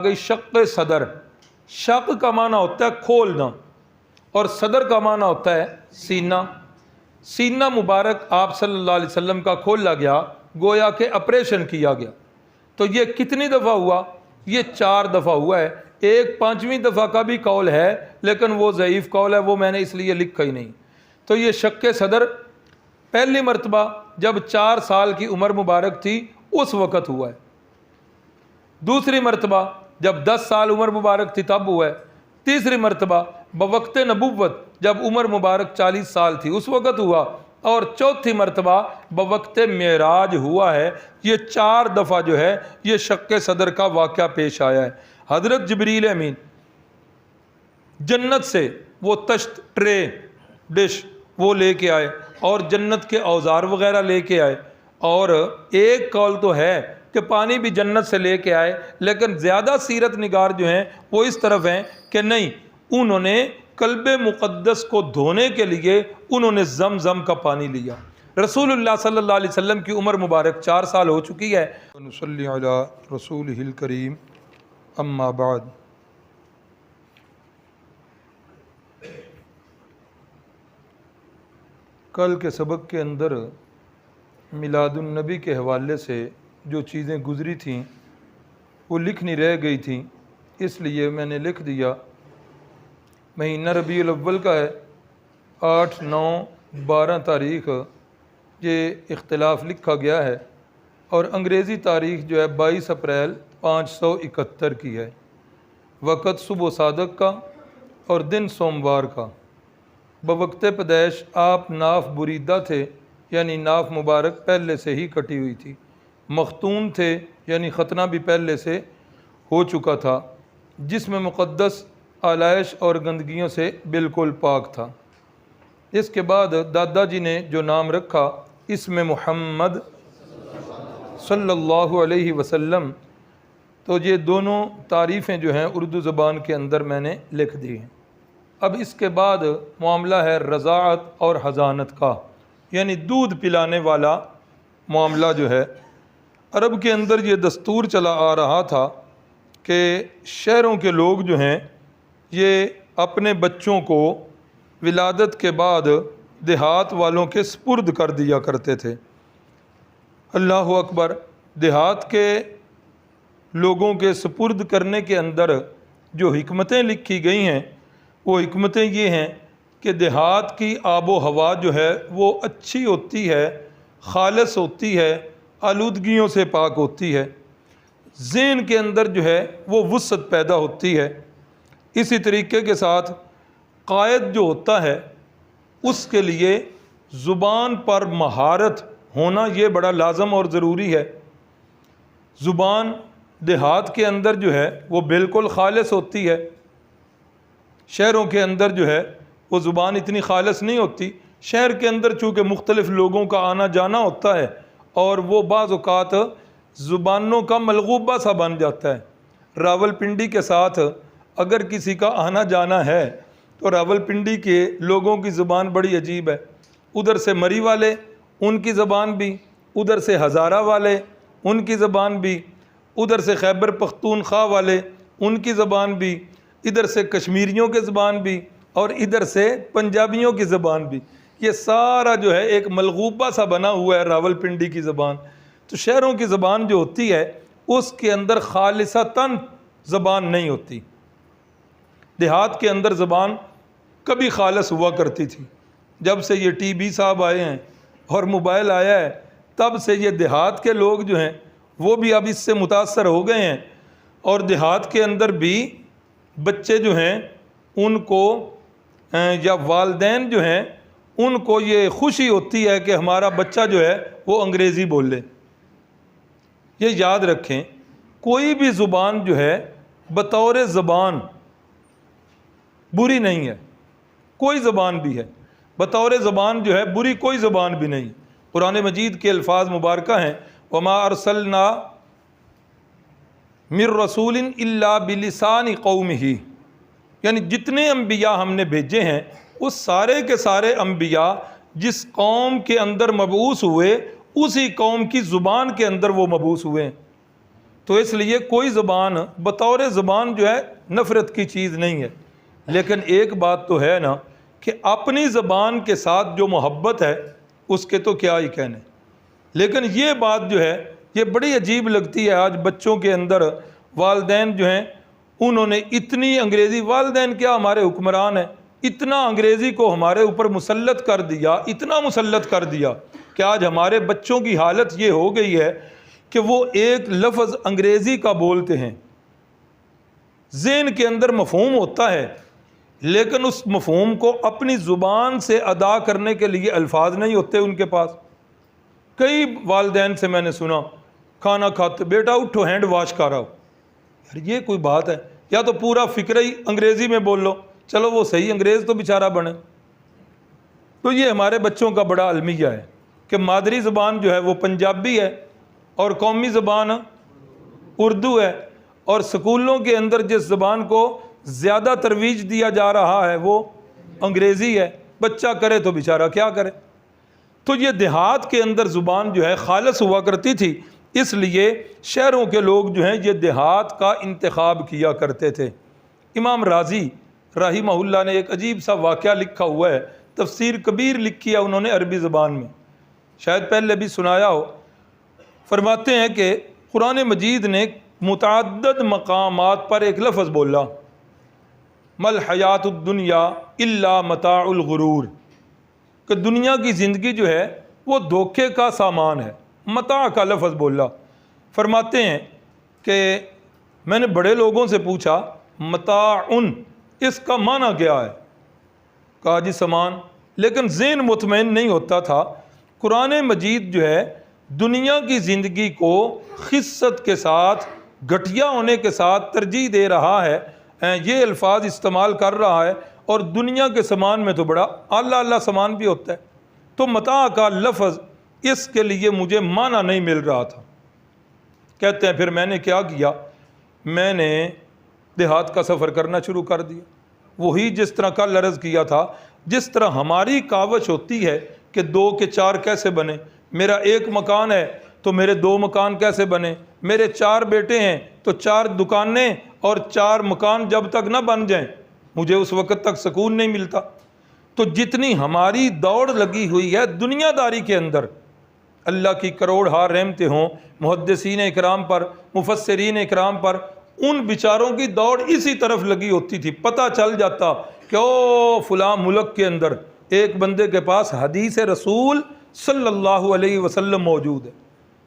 گئی شق صدر۔ شق کا معنی ہوتا ہے کھولنا اور صدر کا معنی ہوتا ہے سینہ۔ سینہ مبارک آپ صلی اللہ علیہ وسلم کا کھولا گیا، گویا کہ آپریشن کیا گیا۔ تو یہ کتنی دفعہ ہوا؟ یہ 4 دفعہ ہوا ہے۔ ایک 5ویں دفعہ کا بھی قول ہے لیکن وہ ضعیف قول ہے، وہ میں نے اس لیے لکھا ہی نہیں۔ تو یہ شق صدر پہلی مرتبہ جب 4 سال کی عمر مبارک تھی اس وقت ہوا ہے۔ دوسری مرتبہ جب 10 سال عمر مبارک تھی تب ہوا ہے۔ تیسری مرتبہ بوقت نبوت جب عمر مبارک 40 سال تھی اس وقت ہوا، اور چوتھی مرتبہ بوقت معراج ہوا ہے۔ یہ 4 دفعہ جو ہے یہ شق صدر کا واقعہ پیش آیا ہے۔ حضرت جبریل امین جنت سے وہ تشت، ٹرے، ڈش وہ لے کے آئے اور جنت کے اوزار وغیرہ لے کے آئے، اور ایک قول تو ہے کہ پانی بھی جنت سے لے کے آئے، لیکن زیادہ سیرت نگار جو ہیں وہ اس طرف ہیں کہ نہیں، انہوں نے قلب مقدس کو دھونے کے لیے انہوں نے زمزم کا پانی لیا۔ رسول اللہ صلی اللہ علیہ وسلم کی عمر مبارک 4 سال ہو چکی ہے۔ نصلی علی رسولہ الکریم، اما بعد۔ کل کے سبق کے اندر میلاد النبی کے حوالے سے جو چیزیں گزری تھیں وہ لکھنی رہ گئی تھیں، اس لیے میں نے لکھ دیا۔ مہینہ ربیع الاول کا ہے، 8، 9، 12 تاریخ یہ اختلاف لکھا گیا ہے، اور انگریزی تاریخ جو ہے 22 اپریل 571 کی ہے۔ وقت صبح صادق کا اور دن سوموار کا۔ بوقت پیدائش آپ ناف بریدہ تھے، یعنی ناف مبارک پہلے سے ہی کٹی ہوئی تھی۔ مختون تھے، یعنی ختنہ بھی پہلے سے ہو چکا تھا۔ جسم مقدس آلائش اور گندگیوں سے بالکل پاک تھا۔ اس کے بعد دادا جی نے جو نام رکھا اسم محمد صلی اللہ علیہ وسلم، تو یہ دونوں تعریفیں جو ہیں اردو زبان کے اندر میں نے لکھ دی ہیں۔ اب اس کے بعد معاملہ ہے رضاعت اور حضانت کا، یعنی دودھ پلانے والا معاملہ جو ہے۔ عرب کے اندر یہ دستور چلا آ رہا تھا کہ شہروں کے لوگ جو ہیں یہ اپنے بچوں کو ولادت کے بعد دیہات والوں کے سپرد کر دیا کرتے تھے۔ اللہ اکبر۔ دیہات کے لوگوں کے سپرد کرنے کے اندر جو حکمتیں لکھی گئی ہیں وہ حکمتیں یہ ہیں کہ دیہات کی آب و ہوا جو ہے وہ اچھی ہوتی ہے، خالص ہوتی ہے، آلودگیوں سے پاک ہوتی ہے، ذہن کے اندر جو ہے وہ وسعت پیدا ہوتی ہے۔ اسی طریقے کے ساتھ قائد جو ہوتا ہے اس کے لیے زبان پر مہارت ہونا یہ بڑا لازم اور ضروری ہے۔ زبان دیہات کے اندر جو ہے وہ بالکل خالص ہوتی ہے، شہروں کے اندر جو ہے وہ زبان اتنی خالص نہیں ہوتی۔ شہر کے اندر چونکہ مختلف لوگوں کا آنا جانا ہوتا ہے اور وہ بعض اوقات زبانوں کا ملغوبہ سا بن جاتا ہے۔ راولپنڈی کے ساتھ اگر کسی کا آنا جانا ہے تو راولپنڈی کے لوگوں کی زبان بڑی عجیب ہے۔ ادھر سے مری والے ان کی زبان بھی، ادھر سے ہزارہ والے ان کی زبان بھی، ادھر سے خیبر پختونخوا والے ان کی زبان بھی، ادھر سے کشمیریوں کی زبان بھی، اور ادھر سے پنجابیوں کی زبان بھی۔ یہ سارا جو ہے ایک ملغوبہ سا بنا ہوا ہے راولپنڈی کی زبان۔ تو شہروں کی زبان جو ہوتی ہے اس کے اندر خالصتاً زبان نہیں ہوتی۔ دیہات کے اندر زبان کبھی خالص ہوا کرتی تھی۔ جب سے یہ ٹی بی صاحب آئے ہیں اور موبائل آیا ہے تب سے یہ دیہات کے لوگ جو ہیں وہ بھی اب اس سے متاثر ہو گئے ہیں، اور دیہات کے اندر بھی بچے جو ہیں ان کو یا والدین جو ہیں ان کو یہ خوشی ہوتی ہے کہ ہمارا بچہ جو ہے وہ انگریزی بولے۔ یہ یاد رکھیں، کوئی بھی زبان جو ہے بطور زبان بری نہیں ہے، کوئی زبان بھی ہے بطور زبان جو ہے بری کوئی زبان بھی نہیں۔ قرآن مجید کے الفاظ مبارکہ ہیں وما ارسلنا من رسول الا بلسان قومہ، یعنی جتنے انبیاء ہم نے بھیجے ہیں اس سارے کے سارے انبیاء جس قوم کے اندر مبعوث ہوئے اسی قوم کی زبان کے اندر وہ مبعوث ہوئے ہیں۔ تو اس لیے کوئی زبان بطور زبان جو ہے نفرت کی چیز نہیں ہے، لیکن ایک بات تو ہے نا کہ اپنی زبان کے ساتھ جو محبت ہے اس کے تو کیا ہی کہنے۔ لیکن یہ بات جو ہے یہ بڑی عجیب لگتی ہے آج بچوں کے اندر، والدین جو ہیں انہوں نے اتنی انگریزی، والدین کیا ہمارے حکمران ہیں، اتنا انگریزی کو ہمارے اوپر مسلط کر دیا، اتنا مسلط کر دیا کہ آج ہمارے بچوں کی حالت یہ ہو گئی ہے کہ وہ ایک لفظ انگریزی کا بولتے ہیں، ذہن کے اندر مفہوم ہوتا ہے لیکن اس مفہوم کو اپنی زبان سے ادا کرنے کے لیے الفاظ نہیں ہوتے ان کے پاس۔ کئی والدین سے میں نے سنا کھانا کھاتے، بیٹا اٹھو ہینڈ واش کر آؤ، یار یہ کوئی بات ہے؟ یا تو پورا فکر ہی انگریزی میں بول لو، چلو وہ صحیح انگریز تو بیچارہ بنے۔ تو یہ ہمارے بچوں کا بڑا المیہ ہے کہ مادری زبان جو ہے وہ پنجابی ہے اور قومی زبان اردو ہے، اور سکولوں کے اندر جس زبان کو زیادہ ترویج دیا جا رہا ہے وہ انگریزی ہے۔ بچہ کرے تو بیچارہ کیا کرے۔ تو یہ دیہات کے اندر زبان جو ہے خالص ہوا کرتی تھی، اس لیے شہروں کے لوگ جو ہیں یہ دیہات کا انتخاب کیا کرتے تھے۔ امام رازی رحمہ اللہ نے ایک عجیب سا واقعہ لکھا ہوا ہے، تفسیر کبیر لکھی ہے انہوں نے عربی زبان میں، شاید پہلے بھی سنایا ہو۔ فرماتے ہیں کہ قرآن مجید نے متعدد مقامات پر ایک لفظ بولا، مل حیات الدنیا الا متاع الغرور، کہ دنیا کی زندگی جو ہے وہ دھوکے کا سامان ہے، متاع کا لفظ بولا۔ فرماتے ہیں کہ میں نے بڑے لوگوں سے پوچھا متاعن اس کا معنی کیا ہے؟ کہا جی سامان، لیکن ذہن مطمئن نہیں ہوتا تھا۔ قرآن مجید جو ہے دنیا کی زندگی کو خست کے ساتھ، گھٹیا ہونے کے ساتھ ترجیح دے رہا ہے، یہ الفاظ استعمال کر رہا ہے، اور دنیا کے سامان میں تو بڑا اعلیٰ اعلیٰ سامان بھی ہوتا ہے۔ تو متاع کا لفظ اس کے لیے مجھے معنی نہیں مل رہا تھا۔ کہتے ہیں پھر میں نے کیا کیا، میں نے دیہات کا سفر کرنا شروع کر دیا۔ وہی جس طرح کل عرض کیا تھا، جس طرح ہماری کاوش ہوتی ہے کہ 2 کے 4 کیسے بنے، میرا 1 مکان ہے تو میرے 2 مکان کیسے بنے، میرے 4 بیٹے ہیں تو 4 دکانیں اور 4 مکان جب تک نہ بن جائیں مجھے اس وقت تک سکون نہیں ملتا۔ تو جتنی ہماری دوڑ لگی ہوئی ہے دنیا داری کے اندر، اللہ کی کروڑ ہار رحمتیں ہوں محدثین اکرام پر، مفسرین اکرام پر، ان بیچاروں کی دوڑ اسی طرف لگی ہوتی تھی۔ پتہ چل جاتا کہ او فلاں ملک کے اندر ایک بندے کے پاس حدیث رسول صلی اللہ علیہ وسلم موجود ہے۔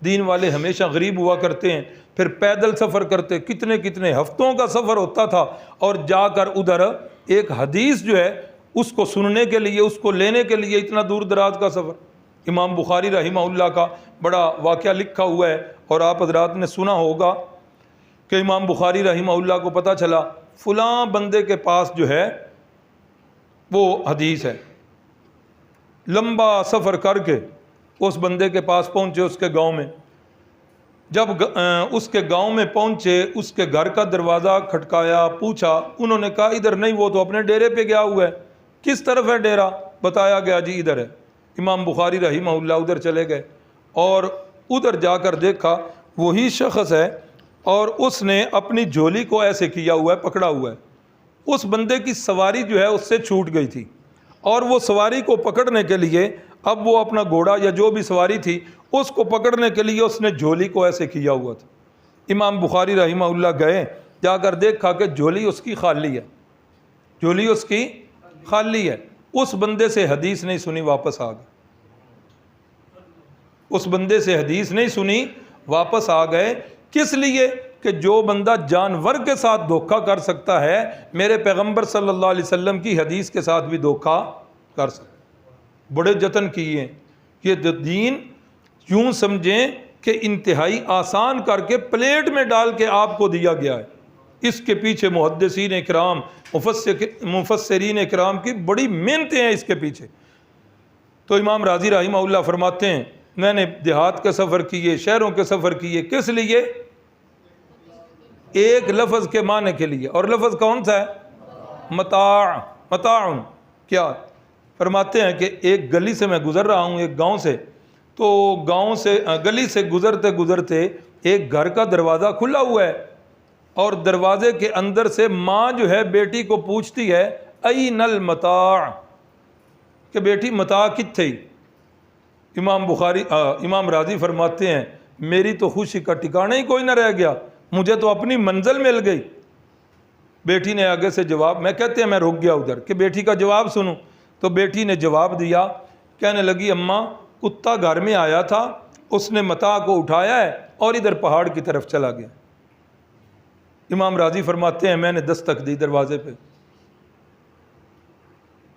دین والے ہمیشہ غریب ہوا کرتے ہیں، پھر پیدل سفر کرتے، کتنے کتنے ہفتوں کا سفر ہوتا تھا، اور جا کر ادھر ایک حدیث جو ہے اس کو سننے کے لیے، اس کو لینے کے لیے اتنا دور دراز کا سفر۔ امام بخاری رحمہ اللہ کا بڑا واقعہ لکھا ہوا ہے، اور آپ حضرات نے سنا ہوگا کہ امام بخاری رحمہ اللہ کو پتہ چلا فلاں بندے کے پاس جو ہے وہ حدیث ہے۔ لمبا سفر کر کے اس بندے کے پاس پہنچے، اس کے گاؤں میں۔ جب اس کے گاؤں میں پہنچے، اس کے گھر کا دروازہ کھٹکایا، پوچھا، انہوں نے کہا ادھر نہیں، وہ تو اپنے ڈیرے پہ گیا ہوا ہے۔ کس طرف ہے ڈیرا؟ بتایا گیا جی ادھر ہے۔ امام بخاری رحمہ اللہ ادھر چلے گئے، اور ادھر جا کر دیکھا وہی شخص ہے، اور اس نے اپنی جھولی کو ایسے کیا ہوا ہے، پکڑا ہوا ہے۔ اس بندے کی سواری جو ہے اس سے چھوٹ گئی تھی، اور وہ سواری کو پکڑنے کے لیے اب وہ اپنا گھوڑا یا جو بھی سواری تھی اس کو پکڑنے کے لیے اس نے جھولی کو ایسے کیا ہوا تھا۔ امام بخاری رحمہ اللہ گئے، جا کر دیکھا کہ جھولی اس کی خالی ہے، جھولی اس کی خالی ہے۔ اس بندے سے حدیث نہیں سنی، واپس آ گئے۔ اس بندے سے حدیث نہیں سنی، واپس آ گئے۔ کس لیے؟ کہ جو بندہ جانور کے ساتھ دھوکہ کر سکتا ہے، میرے پیغمبر صلی اللہ علیہ وسلم کی حدیث کے ساتھ بھی دھوکہ کر سکتا۔ بڑے جتن کیے۔ یہ دین یوں سمجھیں کہ انتہائی آسان کر کے پلیٹ میں ڈال کے آپ کو دیا گیا ہے۔ اس کے پیچھے محدثین اکرام، مفسرین اکرام کی بڑی محنتیں ہیں اس کے پیچھے۔ تو امام رازی رحمہ اللہ فرماتے ہیں میں نے دیہات کے سفر کیے، شہروں کے سفر کیے، کس لیے؟ ایک لفظ کے معنی کے لیے، اور لفظ کون سا ہے؟ متاع، متاعن کیا؟ فرماتے ہیں کہ ایک گلی سے میں گزر رہا ہوں، ایک گاؤں سے، تو گاؤں سے گلی سے گزرتے گزرتے ایک گھر کا دروازہ کھلا ہوا ہے اور دروازے کے اندر سے ماں جو ہے بیٹی کو پوچھتی ہے این المتاع، کہ بیٹی متاع کتھے؟ امام راضی فرماتے ہیں میری تو خوشی کا ٹھکانہ ہی کوئی نہ رہ گیا، مجھے تو اپنی منزل مل گئی۔ بیٹی نے آگے سے جواب، میں کہتے ہیں میں رک گیا ادھر کہ بیٹی کا جواب سنوں، تو بیٹی نے جواب دیا، کہنے لگی اماں کتا گھر میں آیا تھا، اس نے متاع کو اٹھایا ہے اور ادھر پہاڑ کی طرف چلا گیا۔ امام راضی فرماتے ہیں میں نے دستک دی دروازے پہ،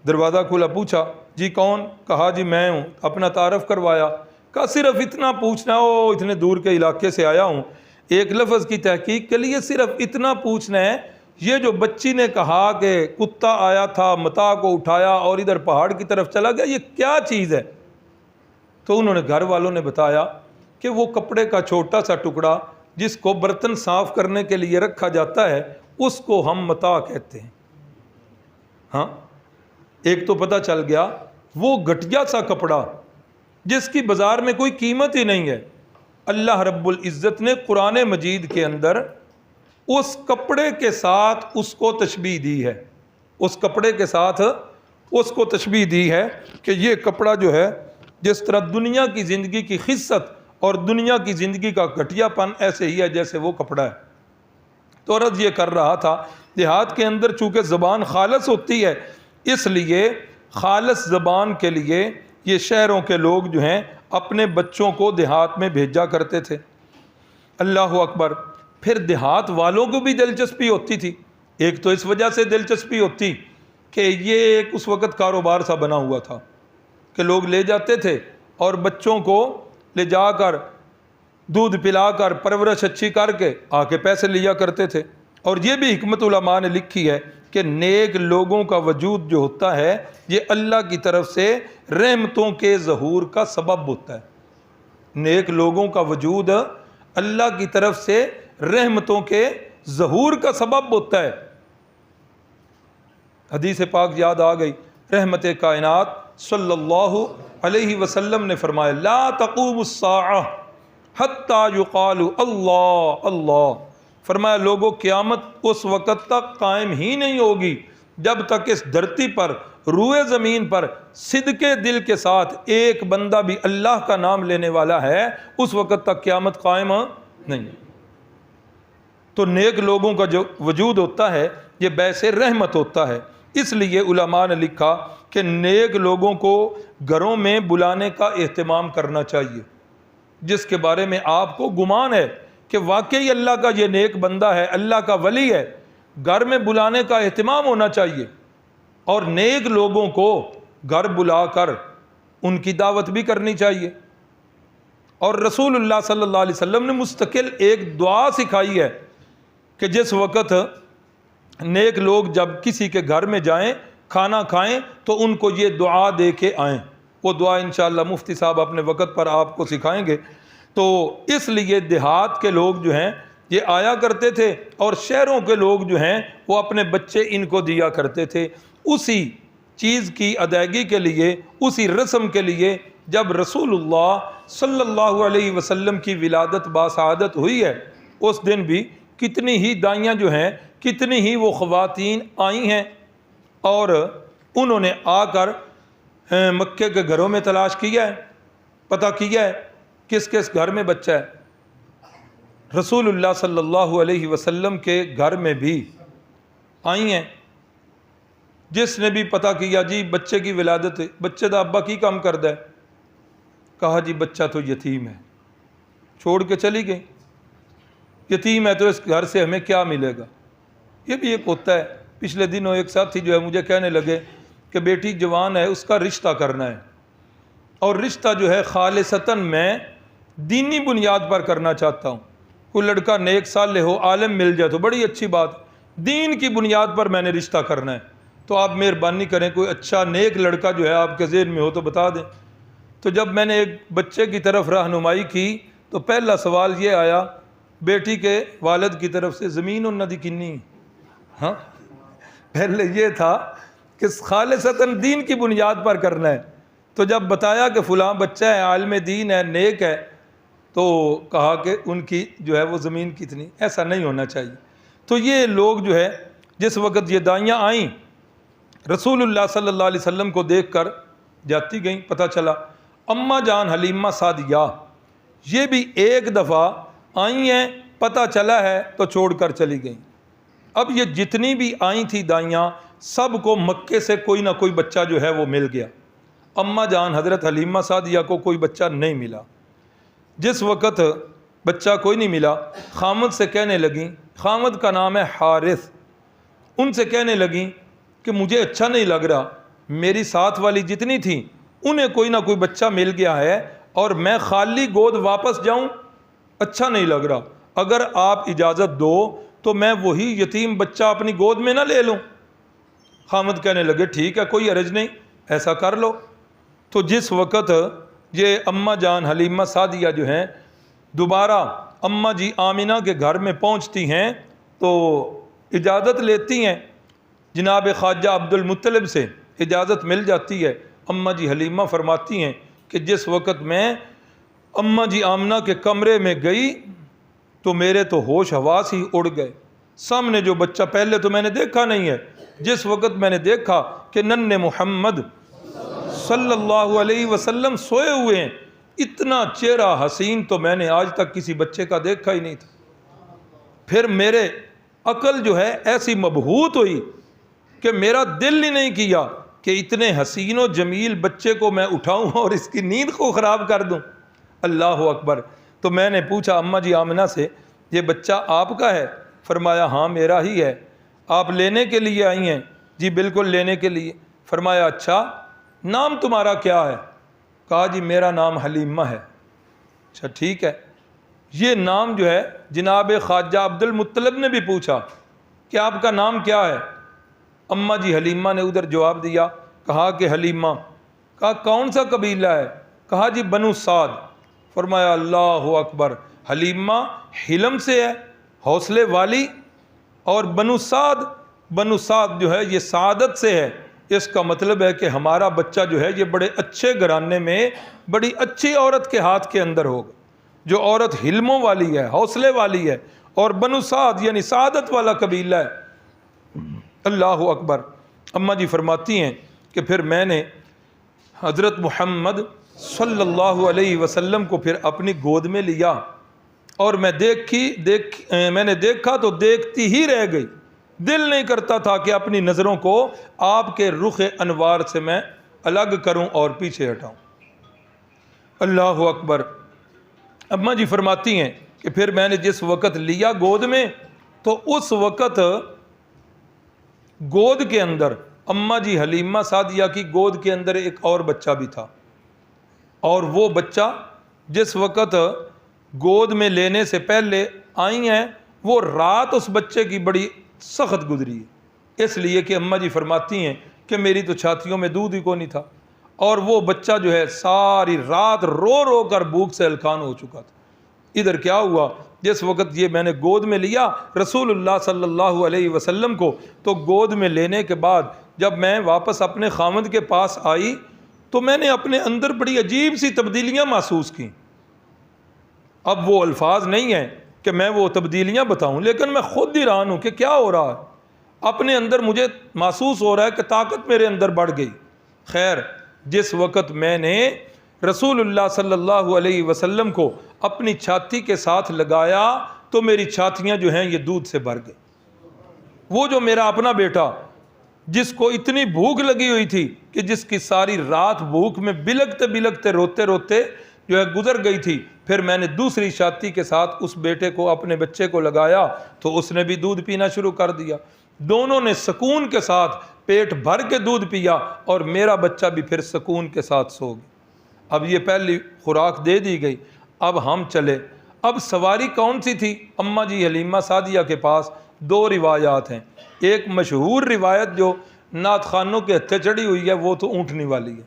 دروازہ کھلا، پوچھا جی کون؟ کہا جی میں ہوں، اپنا تعارف کروایا، کہا صرف اتنا پوچھنا، او اتنے دور کے علاقے سے آیا ہوں، ایک لفظ کی تحقیق کے لیے صرف اتنا پوچھنا ہے، یہ جو بچی نے کہا کہ کتا آیا تھا متاع کو اٹھایا اور ادھر پہاڑ کی طرف چلا گیا، یہ کیا چیز ہے؟ تو انہوں نے گھر والوں نے بتایا کہ وہ کپڑے کا چھوٹا سا ٹکڑا جس کو برتن صاف کرنے کے لیے رکھا جاتا ہے اس کو ہم متاع کہتے ہیں۔ ہاں ایک تو پتہ چل گیا وہ گھٹیا سا کپڑا جس کی بازار میں کوئی قیمت ہی نہیں ہے، اللہ رب العزت نے قرآن مجید کے اندر اس کپڑے کے ساتھ اس کو تشبیہ دی ہے، اس کپڑے کے ساتھ اس کو تشبیہ دی ہے کہ یہ کپڑا جو ہے جس طرح دنیا کی زندگی کی خست اور دنیا کی زندگی کا گھٹیا پن ایسے ہی ہے جیسے وہ کپڑا ہے۔ تو عرض یہ کر رہا تھا دیہات کے اندر چونکہ زبان خالص ہوتی ہے، اس لیے خالص زبان کے لیے یہ شہروں کے لوگ جو ہیں اپنے بچوں کو دیہات میں بھیجا کرتے تھے۔ اللہ اکبر۔ پھر دیہات والوں کو بھی دلچسپی ہوتی تھی، ایک تو اس وجہ سے دلچسپی ہوتی کہ یہ ایک اس وقت کاروبار سا بنا ہوا تھا کہ لوگ لے جاتے تھے اور بچوں کو لے جا کر دودھ پلا کر پرورش اچھی کر کے آ کے پیسے لیا کرتے تھے۔ اور یہ بھی حکمت علماء نے لکھی ہے کہ نیک لوگوں کا وجود جو ہوتا ہے یہ اللہ کی طرف سے رحمتوں کے ظہور کا سبب ہوتا ہے۔ نیک لوگوں کا وجود اللہ کی طرف سے رحمتوں کے ظہور کا سبب ہوتا ہے۔ حدیث پاک یاد آ گئی، رحمت کائنات صلی اللہ علیہ وسلم نے فرمایا لا تقوم الساعہ حتی یقال اللہ اللہ، فرمایا لوگوں قیامت اس وقت تک قائم ہی نہیں ہوگی جب تک اس دھرتی پر روئے زمین پر صدقے دل کے ساتھ ایک بندہ بھی اللہ کا نام لینے والا ہے، اس وقت تک قیامت قائم نہیں۔ تو نیک لوگوں کا جو وجود ہوتا ہے یہ باعث رحمت ہوتا ہے۔ اس لیے علماء نے لکھا کہ نیک لوگوں کو گھروں میں بلانے کا اہتمام کرنا چاہیے، جس کے بارے میں آپ کو گمان ہے کہ واقعی اللہ کا یہ نیک بندہ ہے، اللہ کا ولی ہے، گھر میں بلانے کا اہتمام ہونا چاہیے۔ اور نیک لوگوں کو گھر بلا کر ان کی دعوت بھی کرنی چاہیے۔ اور رسول اللہ صلی اللہ علیہ وسلم نے مستقل ایک دعا سکھائی ہے کہ جس وقت نیک لوگ جب کسی کے گھر میں جائیں کھانا کھائیں تو ان کو یہ دعا دے کے آئیں۔ وہ دعا انشاءاللہ مفتی صاحب اپنے وقت پر آپ کو سکھائیں گے۔ تو اس لیے دیہات کے لوگ جو ہیں یہ آیا کرتے تھے اور شہروں کے لوگ جو ہیں وہ اپنے بچے ان کو دیا کرتے تھے۔ اسی چیز کی ادائیگی کے لیے، اسی رسم کے لیے جب رسول اللہ صلی اللہ علیہ وسلم کی ولادت باسعادت ہوئی ہے، اس دن بھی کتنی ہی دائیاں جو ہیں، کتنی ہی وہ خواتین آئی ہیں اور انہوں نے آ کر مکے کے گھروں میں تلاش کیا ہے، پتہ کیا ہے کس کس گھر میں بچہ ہے۔ رسول اللہ صلی اللہ علیہ وسلم کے گھر میں بھی آئی ہیں، جس نے بھی پتہ کیا جی بچے کی ولادت ہے، بچے دا ابا کی کام کردہ ہے، کہا جی بچہ تو یتیم ہے، چھوڑ کے چلی گئی، یتیم ہے تو اس گھر سے ہمیں کیا ملے گا۔ یہ بھی ایک ہوتا ہے۔ پچھلے دنوں ایک ساتھی جو ہے مجھے کہنے لگے کہ بیٹی جوان ہے اس کا رشتہ کرنا ہے، اور رشتہ جو ہے خالصتاً میں دینی بنیاد پر کرنا چاہتا ہوں، کوئی لڑکا نیک صالح ہو عالم مل جائے تو بڑی اچھی بات، دین کی بنیاد پر میں نے رشتہ کرنا ہے، تو آپ مہربانی کریں کوئی اچھا نیک لڑکا جو ہے آپ کے ذہن میں ہو تو بتا دیں۔ تو جب میں نے ایک بچے کی طرف رہنمائی کی تو پہلا سوال یہ آیا بیٹی کے والد کی طرف سے زمین انہاں دی کنی؟ ہاں پہلے یہ تھا کہ خالصتاً دین کی بنیاد پر کرنا ہے۔ تو جب بتایا کہ فلاں بچہ ہے عالم دین ہے نیک ہے تو کہا کہ ان کی جو ہے وہ زمین کتنی، ایسا نہیں ہونا چاہیے۔ تو یہ لوگ جو ہے جس وقت یہ دائیاں آئیں رسول اللہ صلی اللہ علیہ وسلم کو دیکھ کر جاتی گئیں، پتہ چلا اماں جان حلیمہ سعدیہ یہ بھی ایک دفعہ آئی ہیں، پتہ چلا ہے تو چھوڑ کر چلی گئیں۔ اب یہ جتنی بھی آئی تھی دائیاں سب کو مکے سے کوئی نہ کوئی بچہ جو ہے وہ مل گیا، اماں جان حضرت حلیمہ سعدیہ کو کوئی بچہ نہیں ملا۔ جس وقت بچہ کوئی نہیں ملا خامد سے کہنے لگیں، خامد کا نام ہے حارث، ان سے کہنے لگیں کہ مجھے اچھا نہیں لگ رہا، میری ساتھ والی جتنی تھیں انہیں کوئی نہ کوئی بچہ مل گیا ہے اور میں خالی گود واپس جاؤں، اچھا نہیں لگ رہا، اگر آپ اجازت دو تو میں وہی یتیم بچہ اپنی گود میں نہ لے لوں۔ خامد کہنے لگے ٹھیک ہے کوئی حرج نہیں، ایسا کر لو۔ تو جس وقت یہ اماں جان حلیمہ سعدیہ جو ہیں دوبارہ اماں جی آمنہ کے گھر میں پہنچتی ہیں تو اجازت لیتی ہیں، جناب خواجہ عبد المطلب سے اجازت مل جاتی ہے۔ اماں جی حلیمہ فرماتی ہیں کہ جس وقت میں اماں جی آمنہ کے کمرے میں گئی تو میرے تو ہوش حواس ہی اڑ گئے، سامنے جو بچہ پہلے تو میں نے دیکھا نہیں ہے، جس وقت میں نے دیکھا کہ ننھے محمد صلی اللہ علیہ وسلم سوئے ہوئے ہیں، اتنا چہرہ حسین تو میں نے آج تک کسی بچے کا دیکھا ہی نہیں تھا۔ پھر میرے عقل جو ہے ایسی مبہوت ہوئی کہ میرا دل ہی نہیں کیا کہ اتنے حسین و جمیل بچے کو میں اٹھاؤں اور اس کی نیند کو خراب کر دوں۔ اللہ اکبر۔ تو میں نے پوچھا اماں جی آمنہ سے یہ بچہ آپ کا ہے؟ فرمایا ہاں میرا ہی ہے۔ آپ لینے کے لیے آئی ہیں؟ جی بالکل لینے کے لیے۔ فرمایا اچھا نام تمہارا کیا ہے؟ کہا جی میرا نام حلیمہ ہے۔ اچھا ٹھیک ہے۔ یہ نام جو ہے جناب خواجہ عبد المطلب نے بھی پوچھا کہ آپ کا نام کیا ہے؟ اماں جی حلیمہ نے ادھر جواب دیا، کہا کہ حلیمہ۔ کہا کون سا قبیلہ ہے؟ کہا جی بنو سعد۔ فرمایا اللہ اکبر، حلیمہ حلم سے ہے، حوصلے والی، اور بنو سعد جو ہے یہ سعادت سے ہے، اس کا مطلب ہے کہ ہمارا بچہ جو ہے یہ بڑے اچھے گھرانے میں بڑی اچھی عورت کے ہاتھ کے اندر ہوگا، جو عورت حلموں والی ہے، حوصلے والی ہے، اور بنو سعد یعنی سعادت والا قبیلہ ہے۔ اللہ اکبر۔ اماں جی فرماتی ہیں کہ پھر میں نے حضرت محمد صلی اللہ علیہ وسلم کو پھر اپنی گود میں لیا اور میں نے دیکھا تو دیکھتی ہی رہ گئی، دل نہیں کرتا تھا کہ اپنی نظروں کو آپ کے رخ انوار سے میں الگ کروں اور پیچھے ہٹاؤں۔ اللہ اکبر۔ اماں جی فرماتی ہیں کہ پھر میں نے جس وقت لیا گود میں تو اس وقت گود کے اندر اماں جی حلیمہ سعدیہ کی گود کے اندر ایک اور بچہ بھی تھا، اور وہ بچہ جس وقت گود میں لینے سے پہلے آئی ہیں وہ رات اس بچے کی بڑی سخت گزری ہے، اس لیے کہ اماں جی فرماتی ہیں کہ میری تو چھاتیوں میں دودھ ہی کو نہیں تھا، اور وہ بچہ جو ہے ساری رات رو رو کر بھوک سے ہلکان ہو چکا تھا۔ ادھر کیا ہوا، جس وقت یہ میں نے گود میں لیا رسول اللہ صلی اللہ علیہ وسلم کو، تو گود میں لینے کے بعد جب میں واپس اپنے خامد کے پاس آئی تو میں نے اپنے اندر بڑی عجیب سی تبدیلیاں محسوس کی۔ اب وہ الفاظ نہیں ہیں کہ میں وہ تبدیلیاں بتاؤں، لیکن میں خود حیران ہوں کہ کیا ہو رہا ہے، اپنے اندر مجھے محسوس ہو رہا ہے کہ طاقت میرے اندر بڑھ گئی۔ خیر، جس وقت میں نے رسول اللہ صلی اللہ علیہ وسلم کو اپنی چھاتی کے ساتھ لگایا تو میری چھاتیاں جو ہیں یہ دودھ سے بھر گئی۔ وہ جو میرا اپنا بیٹا جس کو اتنی بھوک لگی ہوئی تھی کہ جس کی ساری رات بھوک میں بلکتے بلکتے روتے روتے جو ہے گزر گئی تھی، پھر میں نے دوسری چھاتی کے ساتھ اس بیٹے کو اپنے بچے کو لگایا تو اس نے بھی دودھ پینا شروع کر دیا، دونوں نے سکون کے ساتھ پیٹ بھر کے دودھ پیا اور میرا بچہ بھی پھر سکون کے ساتھ سو گیا۔ اب یہ پہلی خوراک دے دی گئی، اب ہم چلے۔ اب سواری کون سی تھی اماں جی حلیمہ سعدیہ کے پاس؟ دو روایات ہیں۔ ایک مشہور روایت جو نعت خوانوں کے ہتھے چڑھی ہوئی ہے وہ تو اونٹنی والی ہے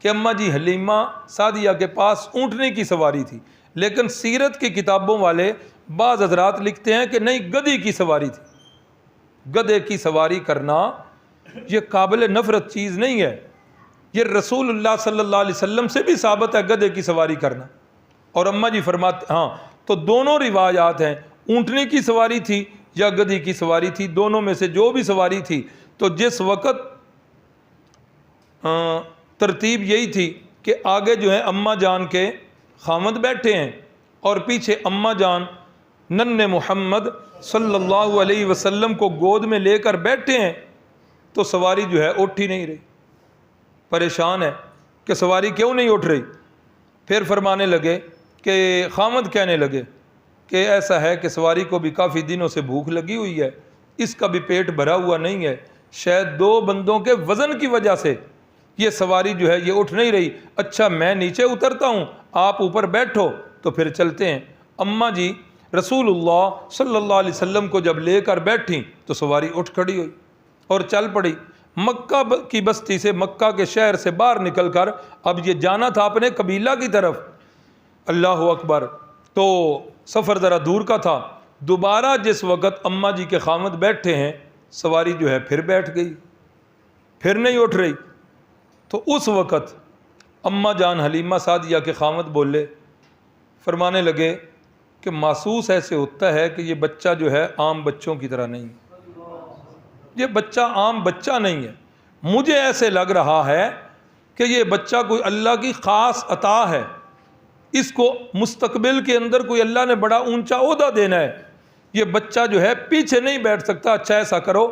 کہ اماں جی حلیمہ سعدیہ کے پاس اونٹنی کی سواری تھی، لیکن سیرت کی کتابوں والے بعض حضرات لکھتے ہیں کہ نہیں، گدھی کی سواری تھی۔ گدھے کی سواری کرنا یہ قابل نفرت چیز نہیں ہے، یہ رسول اللہ صلی اللہ علیہ وسلم سے بھی ثابت ہے گدھے کی سواری کرنا۔ اور اماں جی فرماتے ہاں تو دونوں روایات ہیں، اونٹنے کی سواری تھی یا گدھی کی سواری تھی، دونوں میں سے جو بھی سواری تھی، تو جس وقت ترتیب یہی تھی کہ آگے جو ہے اماں جان کے خامد بیٹھے ہیں اور پیچھے اماں جان نن محمد صلی اللہ علیہ وسلم کو گود میں لے کر بیٹھے ہیں، تو سواری جو ہے اٹھ ہی نہیں رہی، پریشان ہے کہ سواری کیوں نہیں اٹھ رہی۔ پھر فرمانے لگے کہ خامد کہنے لگے کہ ایسا ہے کہ سواری کو بھی کافی دنوں سے بھوک لگی ہوئی ہے، اس کا بھی پیٹ بھرا ہوا نہیں ہے، شاید 2 بندوں کے وزن کی وجہ سے یہ سواری جو ہے یہ اٹھ نہیں رہی، اچھا میں نیچے اترتا ہوں، آپ اوپر بیٹھو تو پھر چلتے ہیں۔ اماں جی رسول اللہ صلی اللہ علیہ وسلم کو جب لے کر بیٹھیں تو سواری اٹھ کھڑی ہوئی اور چل پڑی۔ مکہ کی بستی سے، مکہ کے شہر سے باہر نکل کر اب یہ جانا تھا اپنے قبیلہ کی طرف۔ اللہ اکبر، تو سفر ذرا دور کا تھا۔ دوبارہ جس وقت اماں جی کے خامد بیٹھے ہیں، سواری جو ہے پھر بیٹھ گئی، پھر نہیں اٹھ رہی۔ تو اس وقت اماں جان حلیمہ سعدیہ کے خامد بولے، فرمانے لگے کہ محسوس ایسے ہوتا ہے کہ یہ بچہ جو ہے عام بچوں کی طرح نہیں، یہ بچہ عام بچہ نہیں ہے، مجھے ایسے لگ رہا ہے کہ یہ بچہ کوئی اللہ کی خاص عطا ہے، اس کو مستقبل کے اندر کوئی اللہ نے بڑا اونچا عہدہ دینا ہے، یہ بچہ جو ہے پیچھے نہیں بیٹھ سکتا۔ اچھا ایسا کرو،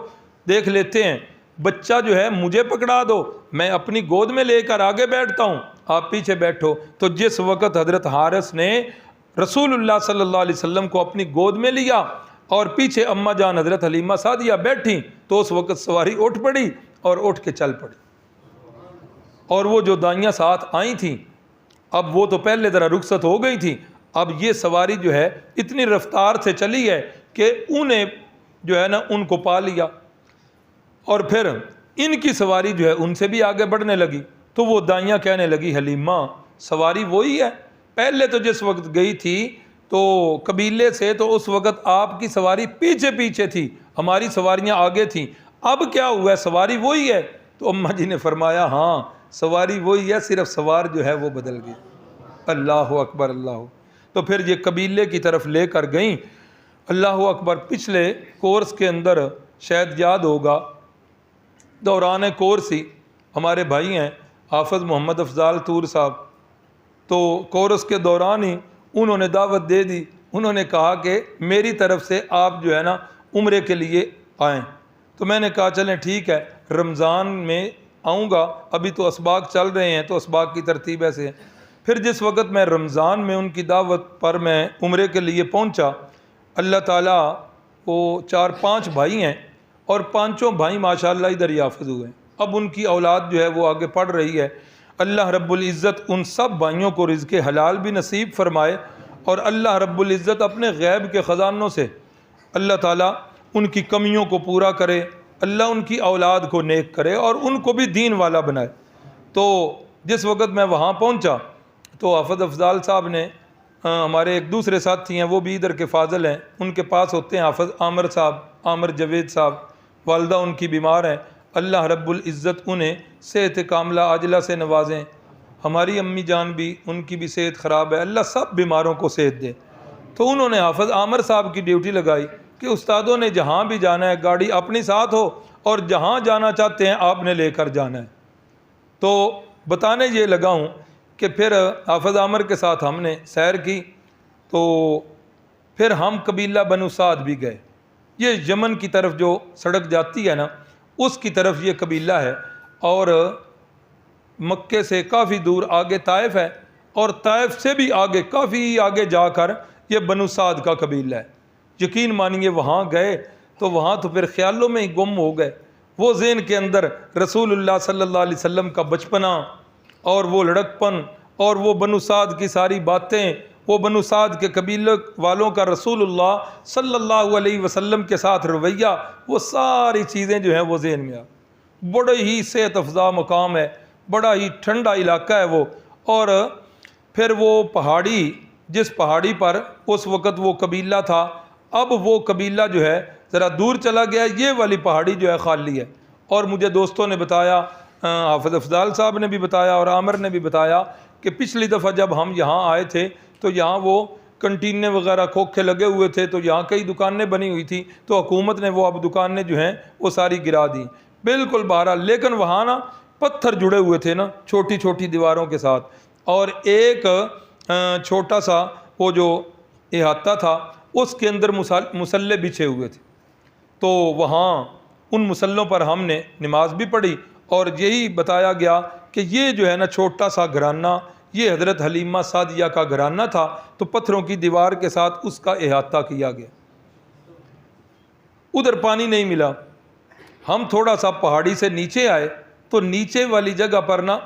دیکھ لیتے ہیں، بچہ جو ہے مجھے پکڑا دو، میں اپنی گود میں لے کر آگے بیٹھتا ہوں، آپ پیچھے بیٹھو۔ تو جس وقت حضرت حارث نے رسول اللہ صلی اللہ علیہ وسلم کو اپنی گود میں لیا اور پیچھے اماں جان حضرت حلیمہ سعدیہ بیٹھیں، تو اس وقت سواری اٹھ پڑی اور اٹھ کے چل پڑی۔ اور وہ جو دائیاں ساتھ آئی تھیں، اب وہ تو پہلے ذرا رخصت ہو گئی تھی، اب یہ سواری جو ہے اتنی رفتار سے چلی ہے کہ انہیں جو ہے نا ان کو پا لیا، اور پھر ان کی سواری جو ہے ان سے بھی آگے بڑھنے لگی۔ تو وہ دائیاں کہنے لگی حلیمہ سواری وہی ہے، پہلے تو جس وقت گئی تھی تو قبیلے سے، تو اس وقت آپ کی سواری پیچھے پیچھے تھی، ہماری سواریاں آگے تھیں، اب کیا ہوا ہے سواری وہی ہے؟ تو اماں جی نے فرمایا ہاں سواری وہی ہے، صرف سوار جو ہے وہ بدل گئی۔ اللہ اکبر اللہ۔ تو پھر یہ قبیلے کی طرف لے کر گئیں۔ اللہ اکبر، پچھلے کورس کے اندر شاید یاد ہوگا، دوران کورس ہی ہمارے بھائی ہیں حافظ محمد افضال طور صاحب، تو کورس کے دوران ہی انہوں نے دعوت دے دی، انہوں نے کہا کہ میری طرف سے آپ جو ہے نا عمرے کے لیے آئیں۔ تو میں نے کہا چلیں ٹھیک ہے، رمضان میں آؤں گا، ابھی تو اسباق چل رہے ہیں، تو اسباق کی ترتیب ایسے ہے۔ پھر جس وقت میں رمضان میں ان کی دعوت پر میں عمرے کے لیے پہنچا، اللہ تعالیٰ وہ 4-5 بھائی ہیں اور 5 بھائی ماشاءاللہ ادھر ہی حافظ ہوئے ہیں، اب ان کی اولاد جو ہے وہ آگے پڑھ رہی ہے۔ اللہ رب العزت ان سب بھائیوں کو رزق حلال بھی نصیب فرمائے، اور اللہ رب العزت اپنے غیب کے خزانوں سے اللہ تعالیٰ ان کی کمیوں کو پورا کرے، اللہ ان کی اولاد کو نیک کرے اور ان کو بھی دین والا بنائے۔ تو جس وقت میں وہاں پہنچا تو حافظ افضال صاحب نے، ہمارے ایک دوسرے ساتھی ہیں وہ بھی ادھر کے فاضل ہیں، ان کے پاس ہوتے ہیں حافظ عامر صاحب، عامر جوید صاحب، والدہ ان کی بیمار ہیں، اللہ رب العزت انہیں صحت کاملہ عاجلہ سے نوازیں۔ ہماری امی جان بھی، ان کی بھی صحت خراب ہے، اللہ سب بیماروں کو صحت دے۔ تو انہوں نے حافظ عامر صاحب کی ڈیوٹی لگائی کہ استادوں نے جہاں بھی جانا ہے گاڑی اپنی ساتھ ہو، اور جہاں جانا چاہتے ہیں آپ نے لے کر جانا ہے۔ تو بتانے یہ لگا ہوں کہ پھر حافظ عامر کے ساتھ ہم نے سیر کی، تو پھر ہم قبیلہ بنو سعد بھی گئے۔ یہ یمن کی طرف جو سڑک جاتی ہے نا، اس کی طرف یہ قبیلہ ہے، اور مکے سے کافی دور آگے طائف ہے، اور طائف سے بھی آگے کافی آگے جا کر یہ بنو سعد کا قبیلہ ہے۔ یقین مانیے وہاں گئے تو وہاں تو پھر خیالوں میں ہی گم ہو گئے، وہ ذہن کے اندر رسول اللہ صلی اللہ علیہ وسلم کا بچپنا اور وہ لڑکپن اور وہ بنو سعد کی ساری باتیں، وہ بنو سعد کے قبیلے والوں کا رسول اللہ صلی اللہ علیہ وسلم کے ساتھ رویہ، وہ ساری چیزیں جو ہیں وہ ذہن میں آ، بڑے ہی صحت افزا مقام ہے، بڑا ہی ٹھنڈا علاقہ ہے وہ۔ اور پھر وہ پہاڑی، جس پہاڑی پر اس وقت وہ قبیلہ تھا، اب وہ قبیلہ جو ہے ذرا دور چلا گیا، یہ والی پہاڑی جو ہے خالی ہے۔ اور مجھے دوستوں نے بتایا، حافظ افضال صاحب نے بھی بتایا اور عامر نے بھی بتایا کہ پچھلی دفعہ جب ہم یہاں آئے تھے تو یہاں وہ کنٹینے وغیرہ کھوکھے لگے ہوئے تھے، تو یہاں کئی دکانیں بنی ہوئی تھیں، تو حکومت نے وہ اب دکانیں جو ہیں وہ ساری گرا دی بالکل بہرحال۔ لیکن وہاں نا پتھر جڑے ہوئے تھے نا چھوٹی چھوٹی دیواروں کے ساتھ، اور ایک چھوٹا سا وہ جو احاطہ تھا اس کے اندر مصلے بچھے ہوئے تھے، تو وہاں ان مسلوں پر ہم نے نماز بھی پڑھی، اور یہی بتایا گیا کہ یہ جو ہے نا چھوٹا سا گھرانہ یہ حضرت حلیمہ سعدیہ کا گھرانہ تھا، تو پتھروں کی دیوار کے ساتھ اس کا احاطہ کیا گیا۔ ادھر پانی نہیں ملا، ہم تھوڑا سا پہاڑی سے نیچے آئے تو نیچے والی جگہ پر نا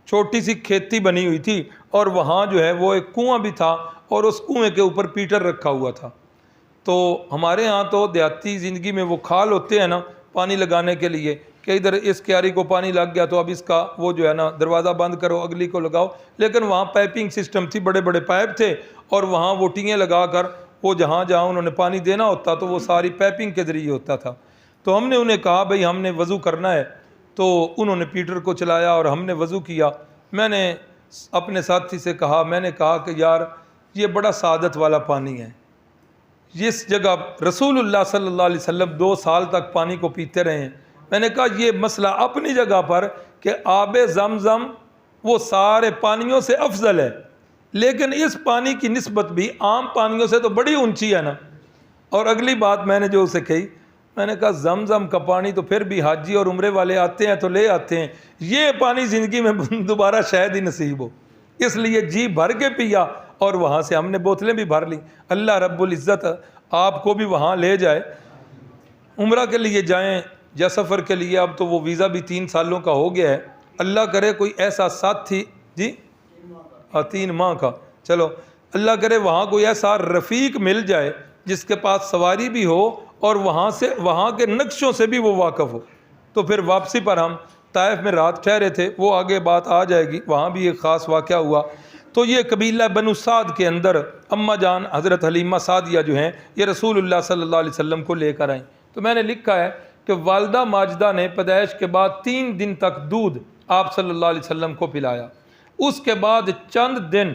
چھوٹی سی کھیتی بنی ہوئی تھی، اور وہاں جو ہے وہ ایک کنواں بھی تھا، اور اس کنویں کے اوپر پیٹر رکھا ہوا تھا۔ تو ہمارے ہاں تو دیہاتی زندگی میں وہ کھال ہوتے ہیں نا پانی لگانے کے لیے، کہ ادھر اس کیاری کو پانی لگ گیا تو اب اس کا وہ جو ہے نا دروازہ بند کرو اگلی کو لگاؤ، لیکن وہاں پائپنگ سسٹم تھی، بڑے بڑے پائپ تھے، اور وہاں وہ ٹینگیں لگا کر وہ جہاں جہاں انہوں نے پانی دینا ہوتا تو وہ ساری پائپنگ کے ذریعے ہوتا تھا۔ تو ہم نے انہیں کہا بھئی ہم نے وضو کرنا ہے، تو انہوں نے پیٹر کو چلایا اور ہم نے وضو کیا۔ میں نے اپنے ساتھی سے کہا، میں نے کہا کہ یار یہ بڑا سعادت والا پانی ہے، جس جگہ رسول اللہ صلی اللہ علیہ وسلم 2 سال تک پانی کو پیتے رہے ہیں۔ میں نے کہا یہ مسئلہ اپنی جگہ پر کہ آب زمزم وہ سارے پانیوں سے افضل ہے، لیکن اس پانی کی نسبت بھی عام پانیوں سے تو بڑی اونچی ہے نا۔ اور اگلی بات میں نے جو اسے کہی، میں نے کہا زمزم کا پانی تو پھر بھی حاجی اور عمرے والے آتے ہیں تو لے آتے ہیں، یہ پانی زندگی میں دوبارہ شاید ہی نصیب ہو، اس لیے جی بھر کے پیا، اور وہاں سے ہم نے بوتلیں بھی بھر لیں۔ اللہ رب العزت آپ کو بھی وہاں لے جائے، عمرہ کے لیے جائیں یا سفر کے لیے، اب تو وہ ویزا بھی 3 سالوں کا ہو گیا ہے، اللہ کرے کوئی ایسا ساتھی، جی 3 ماہ کا، چلو اللہ کرے وہاں کوئی ایسا رفیق مل جائے جس کے پاس سواری بھی ہو اور وہاں کے نقشوں سے بھی وہ واقف ہو، تو پھر واپسی پر ہم طائف میں رات ٹھہرے تھے، وہ آگے بات آ جائے گی، وہاں بھی ایک خاص واقعہ ہوا۔ تو یہ قبیلہ بنو سعد کے اندر اماں جان حضرت حلیمہ سعدیہ جو ہیں یہ رسول اللہ صلی اللہ علیہ وسلم کو لے کر آئیں۔ تو میں نے لکھا ہے کہ والدہ ماجدہ نے پیدائش کے بعد 3 دن تک دودھ آپ صلی اللہ علیہ وسلم کو پلایا، اس کے بعد چند دن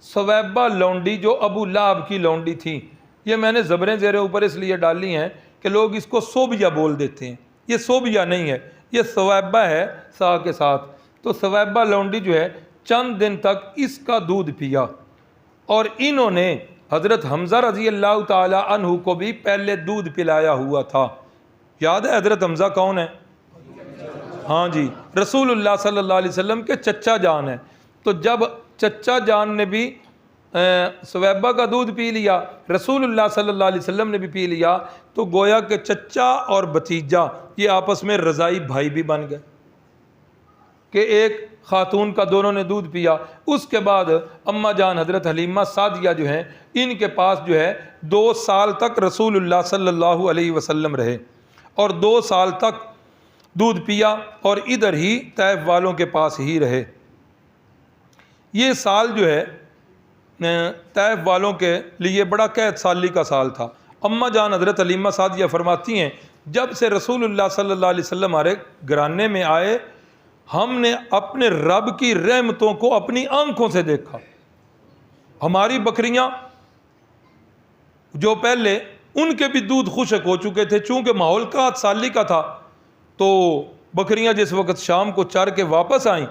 ثویبہ لونڈی جو ابو لہب کی لونڈی تھی، یہ میں نے زبریں زیر اوپر اس لیے ڈالی ہیں کہ لوگ اس کو صوبیہ بول دیتے ہیں، یہ صوبیہ نہیں ہے، یہ ثویبہ ہے سا کے ساتھ۔ تو ثویبہ لونڈی جو ہے چند دن تک اس کا دودھ پیا، اور انہوں نے حضرت حمزہ رضی اللہ تعالی عنہ کو بھی پہلے دودھ پلایا ہوا تھا۔ یاد ہے حضرت حمزہ کون ہے؟ ہاں جی، رسول اللہ صلی اللہ علیہ وسلم کے چچا جان ہیں۔ تو جب چچا جان نے بھی ثویبہ کا دودھ پی لیا، رسول اللہ صلی اللہ علیہ وسلم نے بھی پی لیا، تو گویا کہ چچا اور بھتیجا یہ آپس میں رضائی بھائی بھی بن گئے کہ ایک خاتون کا دونوں نے دودھ پیا۔ اس کے بعد اماں جان حضرت حلیمہ سعدیہ جو ہیں ان کے پاس جو ہے 2 سال تک رسول اللہ صلی اللہ علیہ وسلم رہے، اور 2 سال تک دودھ پیا اور ادھر ہی طائف والوں کے پاس ہی رہے۔ یہ سال جو ہے طائف والوں کے لیے بڑا قید سالی کا سال تھا۔ اماں جان حضرت حلیمہ سعدیہ فرماتی ہیں جب سے رسول اللہ صلی اللہ علیہ وسلم ہمارے گھرانے میں آئے، ہم نے اپنے رب کی رحمتوں کو اپنی آنکھوں سے دیکھا۔ ہماری بکریاں جو پہلے ان کے بھی دودھ خشک ہو چکے تھے، چونکہ ماحول کا سالی کا تھا، تو بکریاں جس وقت شام کو چر کے واپس آئیں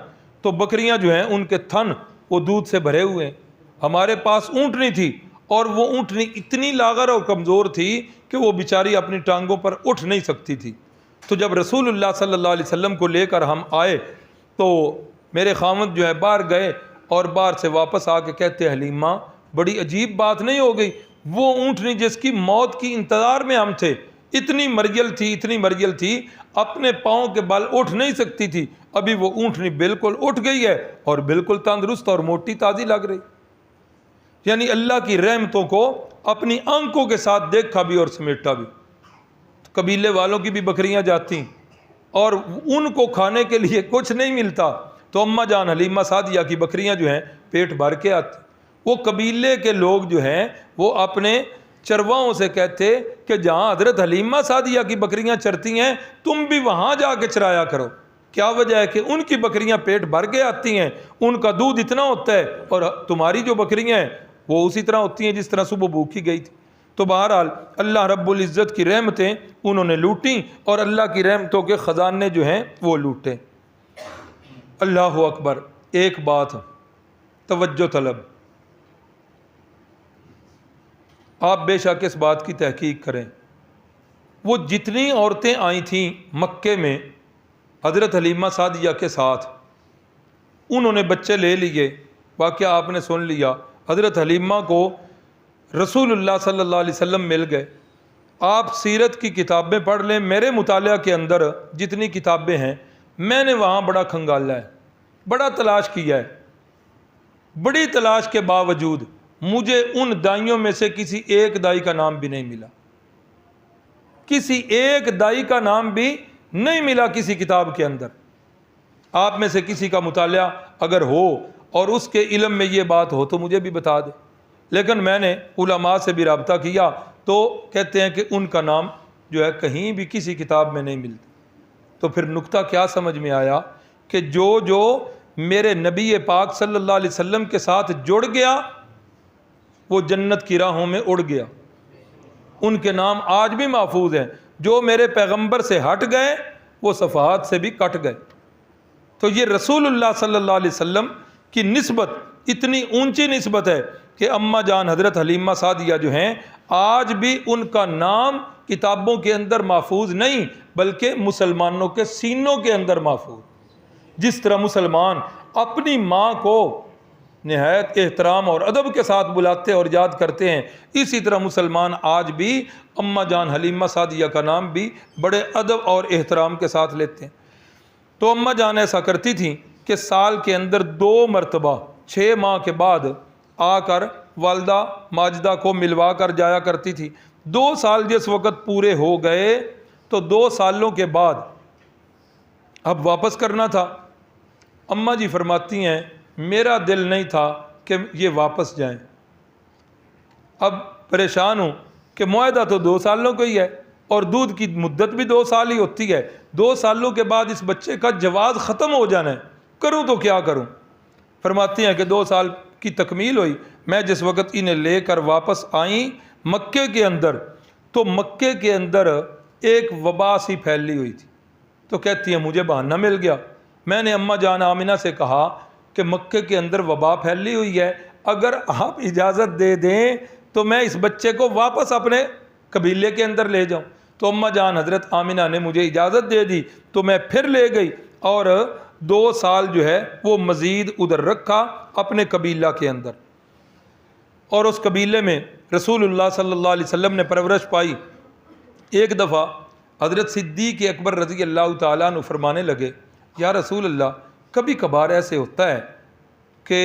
تو بکریاں جو ہیں ان کے تھن وہ دودھ سے بھرے ہوئے ہیں۔ ہمارے پاس اونٹنی تھی، اور وہ اونٹنی اتنی لاغر اور کمزور تھی کہ وہ بیچاری اپنی ٹانگوں پر اٹھ نہیں سکتی تھی۔ تو جب رسول اللہ صلی اللہ علیہ وسلم کو لے کر ہم آئے تو میرے خاوند جو ہے باہر گئے، اور باہر سے واپس آ کے کہتے حلیمہ بڑی عجیب بات نہیں ہو گئی، وہ اونٹنی جس کی موت کی انتظار میں ہم تھے، اتنی مرگل تھی اپنے پاؤں کے بل اٹھ نہیں سکتی تھی، ابھی وہ اونٹنی بالکل اٹھ گئی ہے اور بالکل تندرست اور موٹی تازی لگ رہی۔ یعنی اللہ کی رحمتوں کو اپنی آنکھوں کے ساتھ دیکھا بھی اور سمیٹا بھی۔ قبیلے والوں کی بھی بکریاں جاتی اور ان کو کھانے کے لیے کچھ نہیں ملتا، تو اماں جان حلیمہ سعدیہ کی بکریاں جو ہیں پیٹ بھر کے آتی۔ وہ قبیلے کے لوگ جو ہیں وہ اپنے چرواؤں سے کہتے کہ جہاں حضرت حلیمہ سعدیہ کی بکریاں چرتی ہیں تم بھی وہاں جا کے چرایا کرو۔ کیا وجہ ہے کہ ان کی بکریاں پیٹ بھر کے آتی ہیں، ان کا دودھ اتنا ہوتا ہے، اور تمہاری جو بکریاں ہیں وہ اسی طرح ہوتی ہیں جس طرح صبح بھوکی گئی تھی۔ تو بہرحال اللہ رب العزت کی رحمتیں انہوں نے لوٹیں اور اللہ کی رحمتوں کے خزانے جو ہیں وہ لوٹے۔ اللہ اکبر۔ ایک بات توجہ طلب، آپ بے شک اس بات کی تحقیق کریں، وہ جتنی عورتیں آئی تھیں مکے میں حضرت حلیمہ سعدیہ کے ساتھ، انہوں نے بچے لے لیے، واقعہ آپ نے سن لیا۔ حضرت حلیمہ کو رسول اللہ صلی اللہ علیہ وسلم مل گئے۔ آپ سیرت کی کتابیں پڑھ لیں، میرے مطالعہ کے اندر جتنی کتابیں ہیں میں نے وہاں بڑا کھنگالا ہے، بڑا تلاش کیا ہے، بڑی تلاش کے باوجود مجھے ان دائیوں میں سے کسی ایک دائی کا نام بھی نہیں ملا، کسی ایک دائی کا نام بھی نہیں ملا کسی کتاب کے اندر۔ آپ میں سے کسی کا مطالعہ اگر ہو اور اس کے علم میں یہ بات ہو تو مجھے بھی بتا دے، لیکن میں نے علماء سے بھی رابطہ کیا تو کہتے ہیں کہ ان کا نام جو ہے کہیں بھی کسی کتاب میں نہیں ملتا۔ تو پھر نکتہ کیا سمجھ میں آیا کہ جو میرے نبی پاک صلی اللہ علیہ وسلم کے ساتھ جڑ گیا وہ جنت کی راہوں میں اڑ گیا، ان کے نام آج بھی محفوظ ہیں۔ جو میرے پیغمبر سے ہٹ گئے وہ صفحات سے بھی کٹ گئے۔ تو یہ رسول اللہ صلی اللہ علیہ وسلم کی نسبت اتنی اونچی نسبت ہے کہ اماں جان حضرت حلیمہ سعدیہ جو ہیں آج بھی ان کا نام کتابوں کے اندر محفوظ نہیں بلکہ مسلمانوں کے سینوں کے اندر محفوظ۔ جس طرح مسلمان اپنی ماں کو نہایت احترام اور ادب کے ساتھ بلاتے اور یاد کرتے ہیں، اسی طرح مسلمان آج بھی اماں جان حلیمہ سعدیہ کا نام بھی بڑے ادب اور احترام کے ساتھ لیتے ہیں۔ تو اماں جان ایسا کرتی تھیں کہ سال کے اندر 2 مرتبہ 6 ماہ کے بعد آ کر والدہ ماجدہ کو ملوا کر جایا کرتی تھی۔ 2 سال جس وقت پورے ہو گئے تو 2 سالوں کے بعد اب واپس کرنا تھا۔ اماں جی فرماتی ہیں میرا دل نہیں تھا کہ یہ واپس جائیں، اب پریشان ہوں کہ معاہدہ تو 2 سالوں کا ہی ہے اور دودھ کی مدت بھی 2 سال ہی ہوتی ہے، 2 سالوں کے بعد اس بچے کا جواز ختم ہو جانا ہے، کروں تو کیا کروں۔ فرماتی ہیں کہ 2 سال کی تکمیل ہوئی، میں جس وقت انہیں لے کر واپس آئیں مکے کے اندر تو مکے کے اندر ایک وبا سی پھیلی ہوئی تھی۔ تو کہتی ہیں مجھے بہانہ مل گیا، میں نے اماں جان آمنہ سے کہا کہ مکے کے اندر وبا پھیلی ہوئی ہے، اگر آپ اجازت دے دیں تو میں اس بچے کو واپس اپنے قبیلے کے اندر لے جاؤں۔ تو اماں جان حضرت آمنہ نے مجھے اجازت دے دی تو میں پھر لے گئی اور 2 سال جو ہے وہ مزید ادھر رکھا اپنے قبیلہ کے اندر، اور اس قبیلے میں رسول اللہ صلی اللہ علیہ وسلم نے پرورش پائی۔ ایک دفعہ حضرت صدیق اکبر رضی اللہ تعالیٰ عنہ فرمانے لگے یا رسول اللہ کبھی کبھار ایسے ہوتا ہے کہ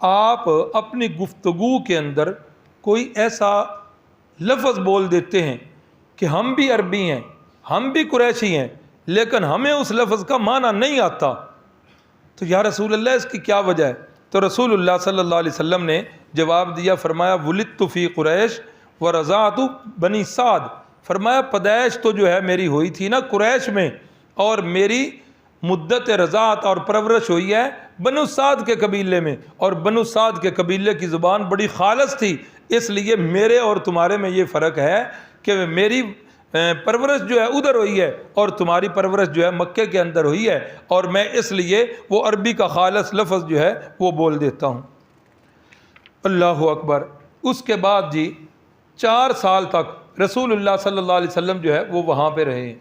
آپ اپنی گفتگو کے اندر کوئی ایسا لفظ بول دیتے ہیں کہ ہم بھی عربی ہیں، ہم بھی قریشی ہیں، لیکن ہمیں اس لفظ کا معنی نہیں آتا، تو یا رسول اللہ اس کی کیا وجہ ہے؟ تو رسول اللہ صلی اللہ علیہ وسلم نے جواب دیا، فرمایا ولدت فی قریش ورضعت بنی سعد، فرمایا پیدائش تو جو ہے میری ہوئی تھی نا قریش میں، اور میری مدت رضاعت اور پرورش ہوئی ہے بنو سعد کے قبیلے میں، اور بنو سعد کے قبیلے کی زبان بڑی خالص تھی، اس لیے میرے اور تمہارے میں یہ فرق ہے کہ میری پرورش جو ہے ادھر ہوئی ہے اور تمہاری پرورش جو ہے مکے کے اندر ہوئی ہے، اور میں اس لیے وہ عربی کا خالص لفظ جو ہے وہ بول دیتا ہوں۔ اللہ اکبر۔ اس کے بعد جی 4 سال تک رسول اللہ صلی اللہ علیہ وسلم جو ہے وہ وہاں پہ رہے۔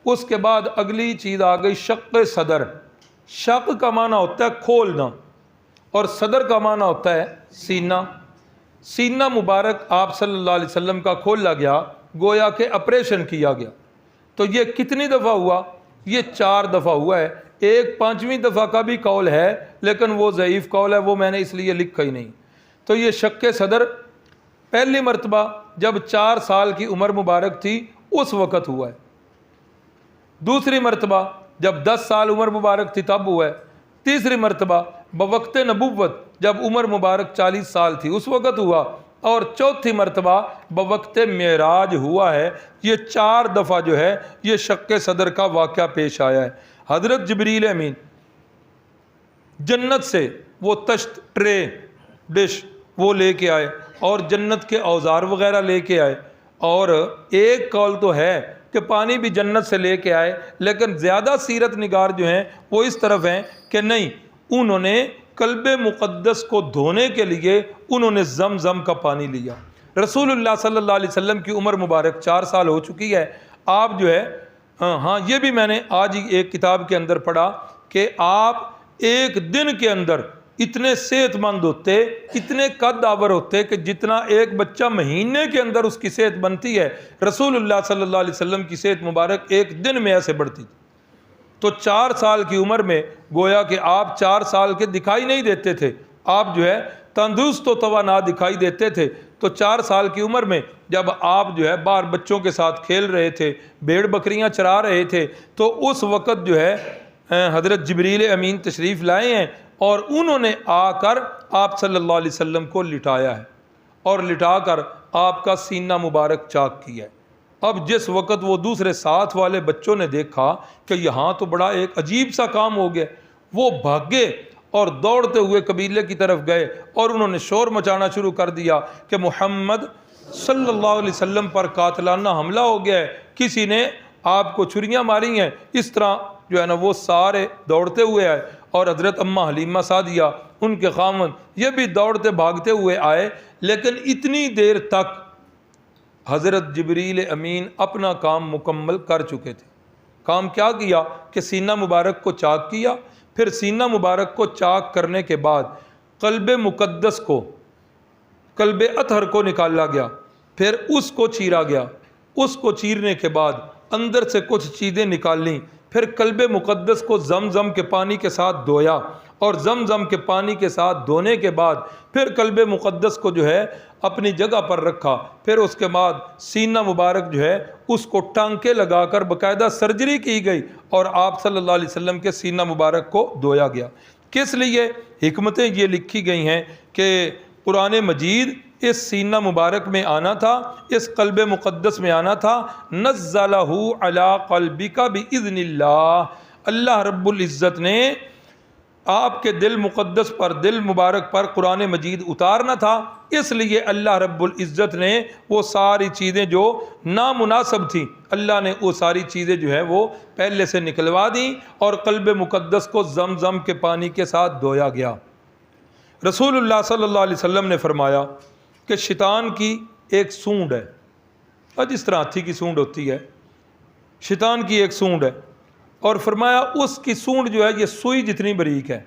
اس کے بعد اگلی چیز آ گئی شق صدر۔ شق کا معنی ہوتا ہے کھولنا اور صدر کا معنی ہوتا ہے سینہ۔ سینہ مبارک آپ صلی اللہ علیہ وسلم کا کھولا گیا، گویا کہ آپریشن کیا گیا۔ تو یہ کتنی دفعہ ہوا؟ یہ 4 دفعہ ہوا ہے۔ ایک 5ویں دفعہ کا بھی قول ہے لیکن وہ ضعیف قول ہے، وہ میں نے اس لیے لکھا ہی نہیں۔ تو یہ شق صدر پہلی مرتبہ جب 4 سال کی عمر مبارک تھی اس وقت ہوا ہے، دوسری مرتبہ جب 10 سال عمر مبارک تھی تب ہوا ہے، تیسری مرتبہ بوقت نبوت جب عمر مبارک 40 سال تھی اس وقت ہوا، اور چوتھی مرتبہ بوقت معراج ہوا ہے۔ یہ 4 دفعہ جو ہے یہ شق صدر کا واقعہ پیش آیا ہے۔ حضرت جبریل امین جنت سے وہ تشت ٹرے ڈش وہ لے کے آئے اور جنت کے اوزار وغیرہ لے کے آئے، اور ایک قول تو ہے کہ پانی بھی جنت سے لے کے آئے، لیکن زیادہ سیرت نگار جو ہیں وہ اس طرف ہیں کہ نہیں، انہوں نے قلب مقدس کو دھونے کے لیے انہوں نے زمزم کا پانی لیا۔ رسول اللہ صلی اللہ علیہ وسلم کی عمر مبارک 4 سال ہو چکی ہے، آپ جو ہے ہاں یہ بھی میں نے آج ہی ایک کتاب کے اندر پڑھا کہ آپ ایک دن کے اندر اتنے صحت مند ہوتے، اتنے قد آور ہوتے کہ جتنا ایک بچہ مہینے کے اندر اس کی صحت بنتی ہے، رسول اللہ صلی اللہ علیہ وسلم کی صحت مبارک ایک دن میں ایسے بڑھتی تھی۔ تو 4 سال کی عمر میں گویا کہ آپ 4 سال کے دکھائی نہیں دیتے تھے، آپ جو ہے تندرست و توانا دکھائی دیتے تھے۔ تو 4 سال کی عمر میں جب آپ جو ہے باہر بچوں کے ساتھ کھیل رہے تھے، بھیڑ بکریاں چرا رہے تھے، تو اس وقت جو ہے حضرت جبریل امین تشریف لائے ہیں اور انہوں نے آ کر آپ صلی اللہ علیہ وسلم کو لٹایا ہے اور لٹا کر آپ کا سینہ مبارک چاک کیا ہے۔ اب جس وقت وہ دوسرے ساتھ والے بچوں نے دیکھا کہ یہاں تو بڑا ایک عجیب سا کام ہو گیا، وہ بھاگے اور دوڑتے ہوئے قبیلے کی طرف گئے اور انہوں نے شور مچانا شروع کر دیا کہ محمد صلی اللہ علیہ وسلم پر قاتلانہ حملہ ہو گیا ہے، کسی نے آپ کو چھریاں ماری ہیں۔ اس طرح جو ہے نا وہ سارے دوڑتے ہوئے آئے اور حضرت اماں حلیمہ سعدیہ ان کے خاوند یہ بھی دوڑتے بھاگتے ہوئے آئے، لیکن اتنی دیر تک حضرت جبریل امین اپنا کام مکمل کر چکے تھے۔ کام کیا کیا کہ سینہ مبارک کو چاک کیا، پھر سینہ مبارک کو چاک کرنے کے بعد قلب مقدس کو، قلب اطہر کو نکالا گیا، پھر اس کو چیرا گیا، اس کو چیرنے کے بعد اندر سے کچھ چیزیں نکالیں، پھر قلب مقدس کو زمزم کے پانی کے ساتھ دھویا، اور زمزم کے پانی کے ساتھ دھونے کے بعد پھر قلب مقدس کو جو ہے اپنی جگہ پر رکھا، پھر اس کے بعد سینہ مبارک جو ہے اس کو ٹانکے لگا کر باقاعدہ سرجری کی گئی اور آپ صلی اللہ علیہ وسلم کے سینہ مبارک کو دھویا گیا۔ کس لیے؟ حکمتیں یہ لکھی گئی ہیں کہ قرآن مجید اس سینہ مبارک میں آنا تھا، اس قلب مقدس میں آنا تھا، نزلہ علی قلبک باذن اللہ، اللہ رب العزت نے آپ کے دل مقدس پر، دل مبارک پر قرآن مجید اتارنا تھا، اس لیے اللہ رب العزت نے وہ ساری چیزیں جو نامناسب تھیں، اللہ نے وہ ساری چیزیں جو ہے وہ پہلے سے نکلوا دیں اور قلب مقدس کو زمزم کے پانی کے ساتھ دھویا گیا۔ رسول اللہ صلی اللہ علیہ وسلم نے فرمایا کہ شیطان کی ایک سونڈ ہے، اور جس طرح ہاتھی کی سونڈ ہوتی ہے، شیطان کی ایک سونڈ ہے، اور فرمایا اس کی سونڈ جو ہے یہ سوئی جتنی باریک ہے۔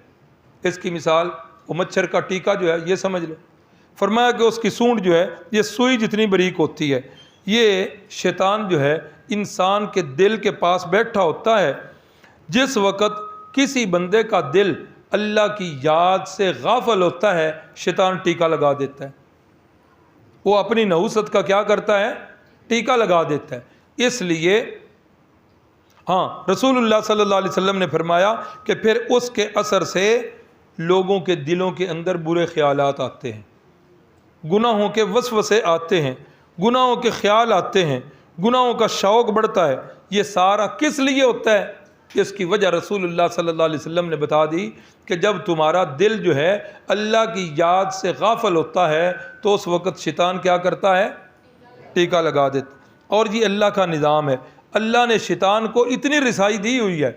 اس کی مثال وہ مچھر کا ٹیکا جو ہے یہ سمجھ لو۔ فرمایا کہ اس کی سونڈ جو ہے یہ سوئی جتنی باریک ہوتی ہے۔ یہ شیطان جو ہے انسان کے دل کے پاس بیٹھا ہوتا ہے، جس وقت کسی بندے کا دل اللہ کی یاد سے غافل ہوتا ہے، شیطان ٹیکا لگا دیتا ہے، وہ اپنی نحوست کا کیا کرتا ہے؟ ٹیکا لگا دیتا ہے۔ اس لیے رسول اللہ صلی اللہ علیہ وسلم نے فرمایا کہ پھر اس کے اثر سے لوگوں کے دلوں کے اندر برے خیالات آتے ہیں، گناہوں کے وسوسے آتے ہیں، گناہوں کے خیال آتے ہیں، گناہوں کا شوق بڑھتا ہے۔ یہ سارا کس لیے ہوتا ہے؟ اس کی وجہ رسول اللہ صلی اللہ علیہ وسلم نے بتا دی کہ جب تمہارا دل جو ہے اللہ کی یاد سے غافل ہوتا ہے تو اس وقت شیطان کیا کرتا ہے؟ ٹیکا لگا دیتا۔ اور یہ اللہ کا نظام ہے، اللہ نے شیطان کو اتنی رسائی دی ہوئی ہے۔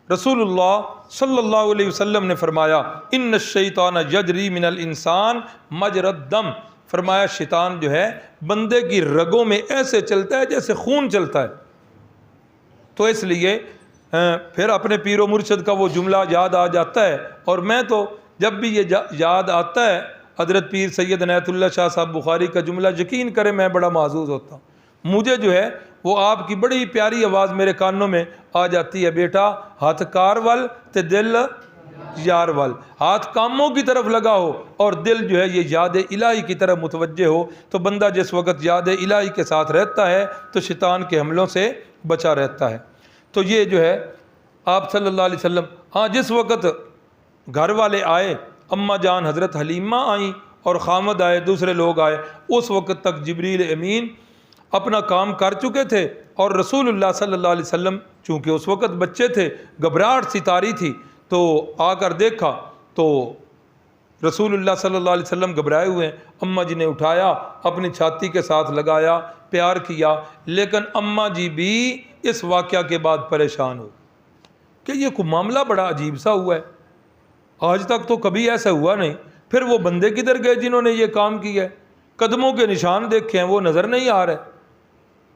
رسول اللہ صلی اللہ علیہ وسلم نے فرمایا ان الشیطان یجری من الانسان مجری الدم، فرمایا شیطان جو ہے بندے کی رگوں میں ایسے چلتا ہے جیسے خون چلتا ہے۔ تو اس لیے پھر اپنے پیر و مرشد کا وہ جملہ یاد آ جاتا ہے، اور میں تو جب بھی یہ یاد آتا ہے حضرت پیر سید عنایت اللہ شاہ صاحب بخاری کا جملہ، یقین کریں میں بڑا محظوظ ہوتا ہوں۔ مجھے جو ہے وہ آپ کی بڑی پیاری آواز میرے کانوں میں آ جاتی ہے، بیٹا ہاتھ کار ول تے دل یار ول، ہاتھ کاموں کی طرف لگا ہو اور دل جو ہے یہ یاد الہی کی طرف متوجہ ہو، تو بندہ جس وقت یاد الہی کے ساتھ رہتا ہے تو شیطان کے حملوں سے بچا رہتا ہے۔ تو یہ جو ہے آپ صلی اللہ علیہ وسلم جس وقت گھر والے آئے، اماں جان حضرت حلیمہ آئیں اور خامد آئے، دوسرے لوگ آئے، اس وقت تک جبریل امین اپنا کام کر چکے تھے، اور رسول اللہ صلی اللہ علیہ وسلم چونکہ اس وقت بچے تھے، گھبراہٹ سی طاری تھی، تو آ کر دیکھا تو رسول اللہ صلی اللہ علیہ وسلم گھبرائے ہوئے ہیں، اماں جی نے اٹھایا، اپنی چھاتی کے ساتھ لگایا، پیار کیا، لیکن اماں جی بھی اس واقعہ کے بعد پریشان ہو کہ یہ کوئی معاملہ بڑا عجیب سا ہوا ہے، آج تک تو کبھی ایسا ہوا نہیں۔ پھر وہ بندے کدھر گئے جنہوں نے یہ کام کیا ہے؟ قدموں کے نشان دیکھے ہیں، وہ نظر نہیں آ رہے۔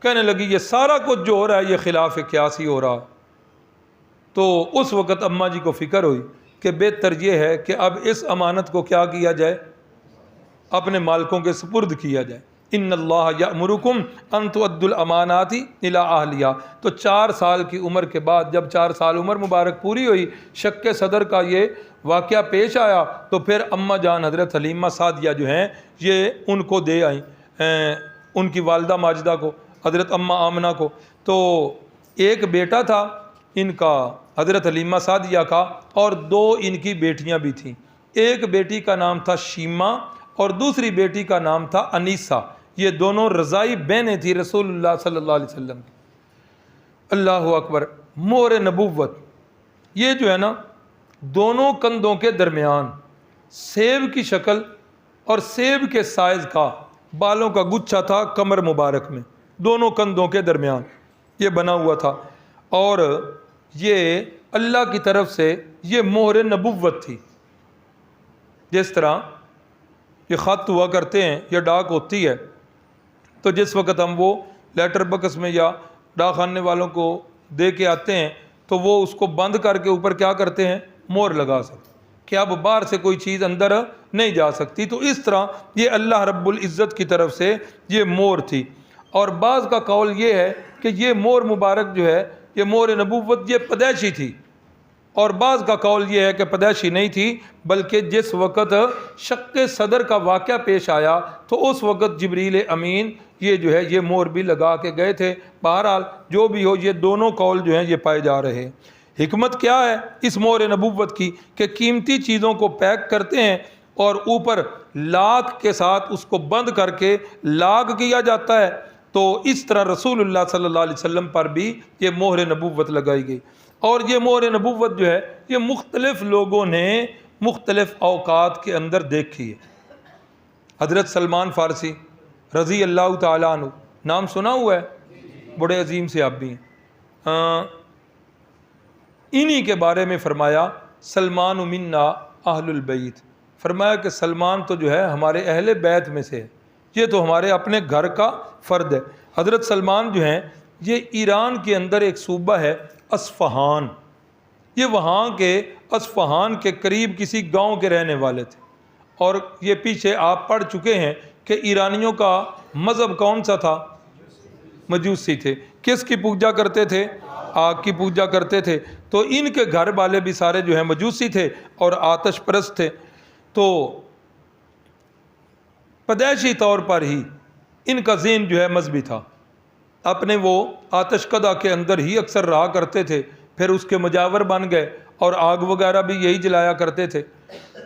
کہنے لگی یہ سارا کچھ جو ہو رہا ہے یہ خلاف قیاسی ہو رہا ہے۔ تو اس وقت اماں جی کو فکر ہوئی کہ بہتر یہ ہے کہ اب اس امانت کو کیا کیا جائے، اپنے مالکوں کے سپرد کیا جائے۔ ان اللہ یأمرکم ان تؤدوا الامانات الی اہلیہا۔ تو 4 سال کی عمر کے بعد، جب 4 سال عمر مبارک پوری ہوئی، شق صدر کا یہ واقعہ پیش آیا، تو پھر اماں جان حضرت حلیمہ سعدیہ جو ہیں یہ ان کو دے آئیں، ان کی والدہ ماجدہ کو، حضرت اماں آمنہ کو۔ تو ایک بیٹا تھا ان کا حضرت حلیمہ سعدیہ کا، اور 2 ان کی بیٹیاں بھی تھیں۔ ایک بیٹی کا نام تھا شیمہ اور دوسری بیٹی کا نام تھا انیسہ۔ یہ دونوں رضائی بہنیں تھیں رسول اللہ صلی اللہ علیہ وسلم کی۔ اللہ اکبر، مہر نبوت یہ جو ہے نا، دونوں کندھوں کے درمیان سیب کی شکل اور سیب کے سائز کا بالوں کا گچھا تھا، کمر مبارک میں دونوں کندھوں کے درمیان یہ بنا ہوا تھا، اور یہ اللہ کی طرف سے یہ مہر نبوت تھی۔ جس طرح یہ خط ہوا کرتے ہیں یا ڈاک ہوتی ہے، تو جس وقت ہم وہ لیٹر بکس میں یا ڈاک خانے والوں کو دے کے آتے ہیں تو وہ اس کو بند کر کے اوپر کیا کرتے ہیں، مہر لگا سکتے کہ اب باہر سے کوئی چیز اندر نہیں جا سکتی۔ تو اس طرح یہ اللہ رب العزت کی طرف سے یہ مہر تھی۔ اور بعض کا قول یہ ہے کہ یہ مہر مبارک جو ہے، یہ مہر نبوت، یہ پیدائشی تھی، اور بعض کا قول یہ ہے کہ پیدائشی نہیں تھی، بلکہ جس وقت شق صدر کا واقعہ پیش آیا تو اس وقت جبریل امین یہ جو ہے یہ مہر بھی لگا کے گئے تھے۔ بہرحال جو بھی ہو، یہ دونوں قول جو ہیں یہ پائے جا رہے ہیں۔ حکمت کیا ہے اس مہر نبوت کی کہ قیمتی چیزوں کو پیک کرتے ہیں اور اوپر لاک کے ساتھ اس کو بند کر کے لاک کیا جاتا ہے، تو اس طرح رسول اللہ صلی اللہ علیہ وسلم پر بھی یہ مہر نبوت لگائی گئی۔ اور یہ مہر نبوت جو ہے یہ مختلف لوگوں نے مختلف اوقات کے اندر دیکھی ہے۔ حضرت سلمان فارسی رضی اللہ تعالیٰ عنہ، نام سنا ہوا ہے، بڑے عظیم سے آپ بھی ہیں۔ انہی کے بارے میں فرمایا سلمان منا اہل البیت، فرمایا کہ سلمان تو جو ہے ہمارے اہل بیت میں سے ہے، یہ تو ہمارے اپنے گھر کا فرد ہے۔ حضرت سلمان جو ہیں یہ ایران کے اندر ایک صوبہ ہے اصفہان، یہ وہاں کے اصفہان کے قریب کسی گاؤں کے رہنے والے تھے، اور یہ پیچھے آپ پڑھ چکے ہیں کہ ایرانیوں کا مذہب کون سا تھا، مجوسی تھے۔ کس کی پوجا کرتے تھے، آگ کی پوجا کرتے تھے۔ تو ان کے گھر والے بھی سارے جو ہیں مجوسی تھے اور آتش پرست تھے۔ تو پیدائشی طور پر ہی ان کا ذہن جو ہے مذہبی تھا، اپنے وہ آتش کدہ کے اندر ہی اکثر رہا کرتے تھے، پھر اس کے مجاور بن گئے اور آگ وغیرہ بھی یہی جلایا کرتے تھے۔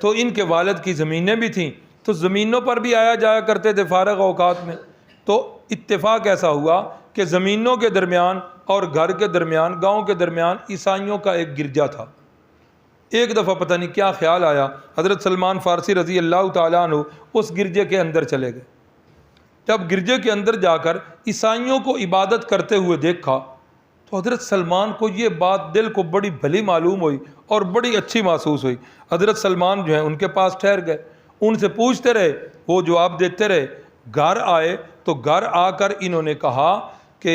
تو ان کے والد کی زمینیں بھی تھیں، تو زمینوں پر بھی آیا جایا کرتے تھے فارغ اوقات میں۔ تو اتفاق ایسا ہوا کہ زمینوں کے درمیان اور گھر کے درمیان، گاؤں کے درمیان عیسائیوں کا ایک گرجا تھا۔ ایک دفعہ پتہ نہیں کیا خیال آیا، حضرت سلمان فارسی رضی اللہ تعالیٰ عنہ اس گرجے کے اندر چلے گئے۔ جب گرجے کے اندر جا کر عیسائیوں کو عبادت کرتے ہوئے دیکھا تو حضرت سلمان کو یہ بات دل کو بڑی بھلی معلوم ہوئی اور بڑی اچھی محسوس ہوئی۔ حضرت سلمان جو ہیں ان کے پاس ٹھہر گئے، ان سے پوچھتے رہے، وہ جواب دیتے رہے۔ گھر آئے تو گھر آ کر انہوں نے کہا کہ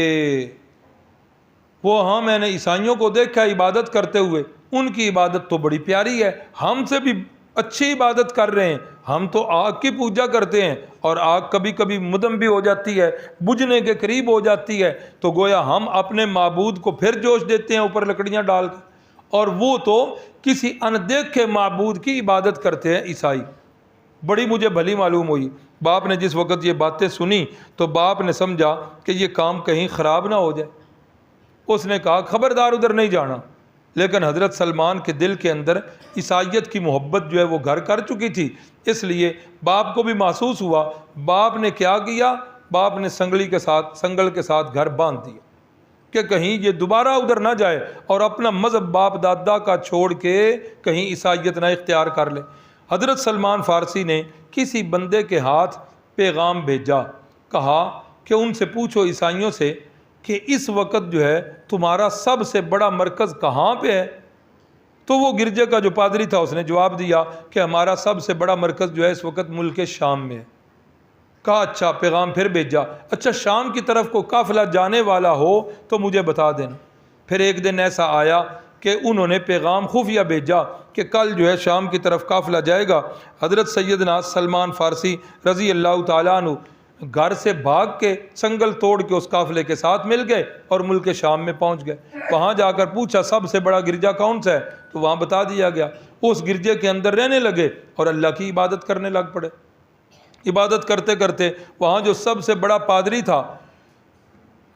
وہ ہاں میں نے عیسائیوں کو دیکھا عبادت کرتے ہوئے، ان کی عبادت تو بڑی پیاری ہے، ہم سے بھی اچھی عبادت کر رہے ہیں، ہم تو آگ کی پوجا کرتے ہیں اور آگ کبھی کبھی مدم بھی ہو جاتی ہے، بجھنے کے قریب ہو جاتی ہے، تو گویا ہم اپنے معبود کو پھر جوش دیتے ہیں اوپر لکڑیاں ڈال کے، اور وہ تو کسی اندیکھے معبود کی عبادت کرتے ہیں عیسائی۔ بڑی مجھے بھلی معلوم ہوئی۔ باپ نے جس وقت یہ باتیں سنی تو باپ نے سمجھا کہ یہ کام کہیں خراب نہ ہو جائے، اس نے کہا خبردار ادھر نہیں جانا۔ لیکن حضرت سلمان کے دل کے اندر عیسائیت کی محبت جو ہے وہ گھر کر چکی تھی، اس لیے باپ کو بھی محسوس ہوا۔ باپ نے کیا کیا، باپ نے سنگل کے ساتھ گھر باندھ دیا کہ کہیں یہ دوبارہ ادھر نہ جائے اور اپنا مذہب باپ دادا کا چھوڑ کے کہیں عیسائیت نہ اختیار کر لے۔ حضرت سلمان فارسی نے کسی بندے کے ہاتھ پیغام بھیجا، کہا کہ ان سے پوچھو عیسائیوں سے کہ اس وقت جو ہے تمہارا سب سے بڑا مرکز کہاں پہ ہے؟ تو وہ گرجے کا جو پادری تھا اس نے جواب دیا کہ ہمارا سب سے بڑا مرکز جو ہے اس وقت ملک شام میں ہے۔ کہا اچھا، پیغام پھر بھیجا، اچھا شام کی طرف کو قافلہ جانے والا ہو تو مجھے بتا دینا۔ پھر ایک دن ایسا آیا کہ انہوں نے پیغام خفیہ بھیجا کہ کل جو ہے شام کی طرف قافلہ جائے گا۔ حضرت سیدنا سلمان فارسی رضی اللہ تعالیٰ عنہ گھر سے بھاگ کے سنگل توڑ کے اس قافلے کے ساتھ مل گئے اور ملک شام میں پہنچ گئے۔ وہاں جا کر پوچھا سب سے بڑا گرجا کون سا ہے، تو وہاں بتا دیا گیا۔ اس گرجے کے اندر رہنے لگے اور اللہ کی عبادت کرنے لگ پڑے۔ عبادت کرتے کرتے وہاں جو سب سے بڑا پادری تھا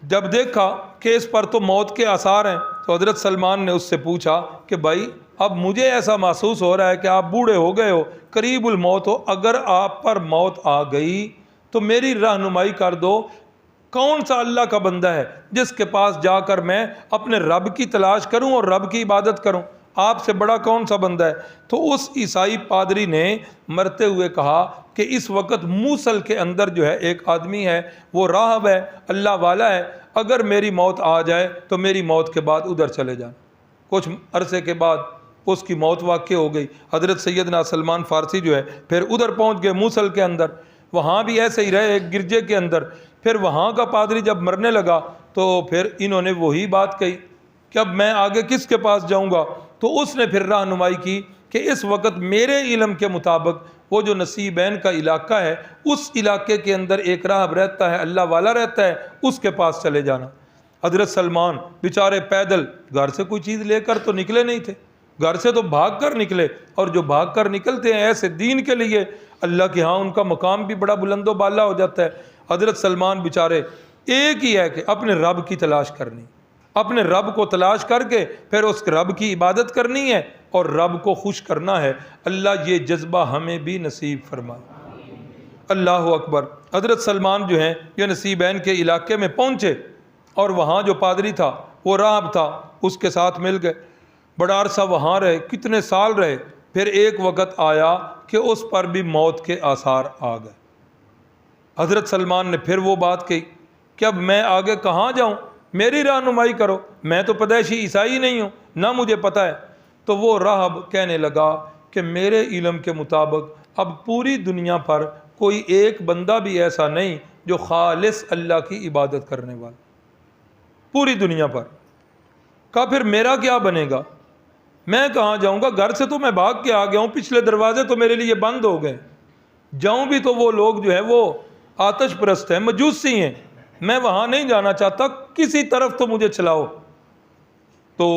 جب دیکھا کہ اس پر تو موت کے آثار ہیں، تو حضرت سلمان نے اس سے پوچھا کہ بھائی اب مجھے ایسا محسوس ہو رہا ہے کہ آپ بوڑھے ہو گئے ہو، قریب الموت ہو، اگر آپ پر موت آ گئی تو میری رہنمائی کر دو، کون سا اللہ کا بندہ ہے جس کے پاس جا کر میں اپنے رب کی تلاش کروں اور رب کی عبادت کروں؟ آپ سے بڑا کون سا بندہ ہے؟ تو اس عیسائی پادری نے مرتے ہوئے کہا کہ اس وقت موصل کے اندر جو ہے ایک آدمی ہے، وہ راہب ہے، اللہ والا ہے، اگر میری موت آ جائے تو میری موت کے بعد ادھر چلے جانا۔ کچھ عرصے کے بعد اس کی موت واقع ہو گئی۔ حضرت سیدنا سلمان فارسی جو ہے پھر ادھر پہنچ گئے موصل کے اندر، وہاں بھی ایسے ہی رہے ایک گرجے کے اندر۔ پھر وہاں کا پادری جب مرنے لگا تو پھر انہوں نے وہی بات کہی کہ اب میں آگے کس کے پاس جاؤں گا؟ تو اس نے پھر رہنمائی کی کہ اس وقت میرے علم کے مطابق وہ جو نصیبین کا علاقہ ہے اس علاقے کے اندر ایک راہب رہتا ہے، اللہ والا رہتا ہے، اس کے پاس چلے جانا۔ حضرت سلمان بیچارے پیدل گھر سے کوئی چیز لے کر تو نکلے نہیں تھے، گھر سے تو بھاگ کر نکلے، اور جو بھاگ کر نکلتے ہیں ایسے دین کے لیے اللہ کے ہاں ان کا مقام بھی بڑا بلند و بالا ہو جاتا ہے۔ حضرت سلمان بیچارے ایک ہی ہے کہ اپنے رب کی تلاش کرنی، اپنے رب کو تلاش کر کے پھر اس رب کی عبادت کرنی ہے اور رب کو خوش کرنا ہے۔ اللہ یہ جذبہ ہمیں بھی نصیب فرمائے۔ اللہ اکبر۔ حضرت سلمان جو ہیں یہ نصیبین کے علاقے میں پہنچے اور وہاں جو پادری تھا وہ راہب تھا، اس کے ساتھ مل گئے، بڑا عرصہ وہاں رہے، کتنے سال رہے۔ پھر ایک وقت آیا کہ اس پر بھی موت کے آثار آ گئے۔ حضرت سلمان نے پھر وہ بات کہی کہ اب میں آگے کہاں جاؤں، میری رہنمائی کرو، میں تو پیدائشی عیسائی نہیں ہوں، نہ مجھے پتہ ہے۔ تو وہ راہب کہنے لگا کہ میرے علم کے مطابق اب پوری دنیا پر کوئی ایک بندہ بھی ایسا نہیں جو خالص اللہ کی عبادت کرنے والا، پوری دنیا پر۔ کہا پھر میرا کیا بنے گا، میں کہاں جاؤں گا؟ گھر سے تو میں بھاگ کے آ گیا ہوں، پچھلے دروازے تو میرے لیے بند ہو گئے، جاؤں بھی تو وہ لوگ جو ہیں وہ آتش پرست ہیں، مجوسی ہیں، میں وہاں نہیں جانا چاہتا، کسی طرف تو مجھے چلاؤ۔ تو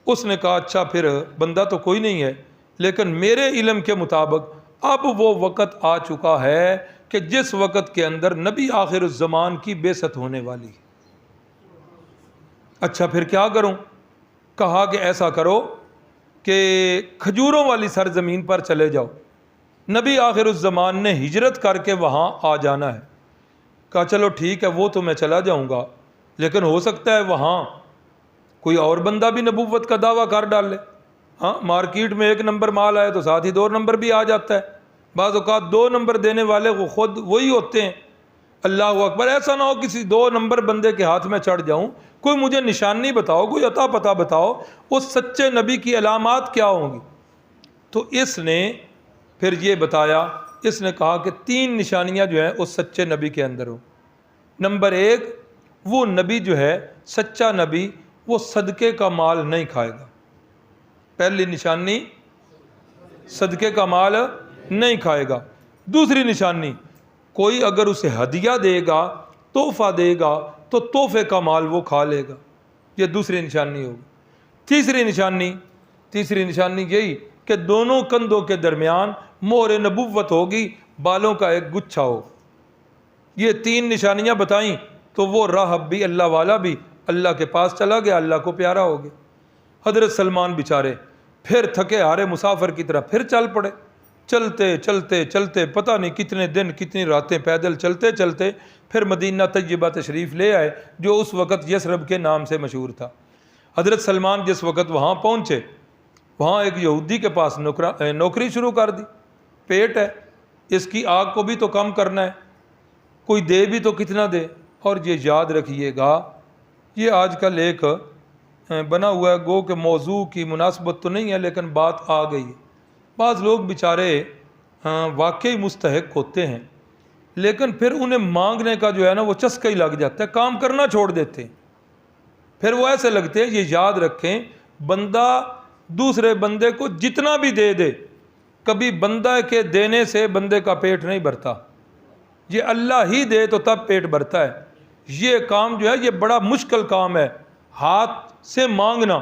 اس نے کہا اچھا پھر بندہ تو کوئی نہیں ہے، لیکن میرے علم کے مطابق اب وہ وقت آ چکا ہے کہ جس وقت کے اندر نبی آخر الزمان کی بعثت ہونے والی ہے۔ اچھا پھر کیا کروں؟ کہا کہ ایسا کرو کہ کھجوروں والی سرزمین پر چلے جاؤ، نبی آخر الزمان نے ہجرت کر کے وہاں آ جانا ہے۔ کہا چلو ٹھیک ہے، وہ تو میں چلا جاؤں گا، لیکن ہو سکتا ہے وہاں کوئی اور بندہ بھی نبوت کا دعویٰ کر ڈال لے۔ ہاں، مارکیٹ میں ایک نمبر مال آئے تو ساتھ ہی 2 نمبر بھی آ جاتا ہے، بعض اوقات 2 نمبر دینے والے وہ خود وہی ہوتے ہیں۔ اللہ اکبر، ایسا نہ ہو کسی 2 نمبر بندے کے ہاتھ میں چڑھ جاؤں۔ کوئی مجھے نشانی بتاؤ، کوئی عطا پتہ بتاؤ، اس سچے نبی کی علامات کیا ہوں گی؟ تو اس نے پھر یہ بتایا، اس نے کہا کہ 3 نشانیاں جو ہیں اس سچے نبی کے اندر ہوں۔ نمبر 1، وہ نبی جو ہے سچا نبی وہ صدقے کا مال نہیں کھائے گا۔ پہلی نشانی، صدقے کا مال نہیں کھائے گا۔ دوسری نشانی، کوئی اگر اسے ہدیہ دے گا، تحفہ دے گا تو تحفے کا مال وہ کھا لے گا، یہ دوسری نشانی ہوگی۔ تیسری نشانی یہی کہ دونوں کندھوں کے درمیان مہر نبوت ہوگی، بالوں کا ایک گچھا ہو۔ یہ 3 نشانیاں بتائیں تو وہ راہب بھی اللہ والا بھی اللہ کے پاس چلا گیا، اللہ کو پیارا ہو گیا۔ حضرت سلمان بیچارے پھر تھکے ہارے مسافر کی طرح پھر چل پڑے، چلتے چلتے چلتے پتہ نہیں کتنے دن کتنی راتیں پیدل چلتے چلتے پھر مدینہ طیبہ تشریف لے آئے، جو اس وقت یثرب کے نام سے مشہور تھا۔ حضرت سلمان جس وقت وہاں پہنچے وہاں ایک یہودی کے پاس نوکری شروع کر دی، پیٹ ہے، اس کی آگ کو بھی تو کم کرنا ہے، کوئی دے بھی تو کتنا دے۔ اور یہ یاد رکھیے گا، یہ آج کل ایک بنا ہوا ہے، گو کہ موضوع کی مناسبت تو نہیں ہے لیکن بات آ گئی ہے۔ بعض لوگ بیچارے واقعی مستحق ہوتے ہیں لیکن پھر انہیں مانگنے کا جو ہے نا وہ چسکا ہی لگ جاتا ہے، کام کرنا چھوڑ دیتے ہیں۔ پھر وہ ایسے لگتے ہیں، یہ یاد رکھیں، بندہ دوسرے بندے کو جتنا بھی دے دے، کبھی بندہ کے دینے سے بندے کا پیٹ نہیں بھرتا، یہ اللہ ہی دے تو تب پیٹ بھرتا ہے۔ یہ کام جو ہے یہ بڑا مشکل کام ہے، ہاتھ سے مانگنا۔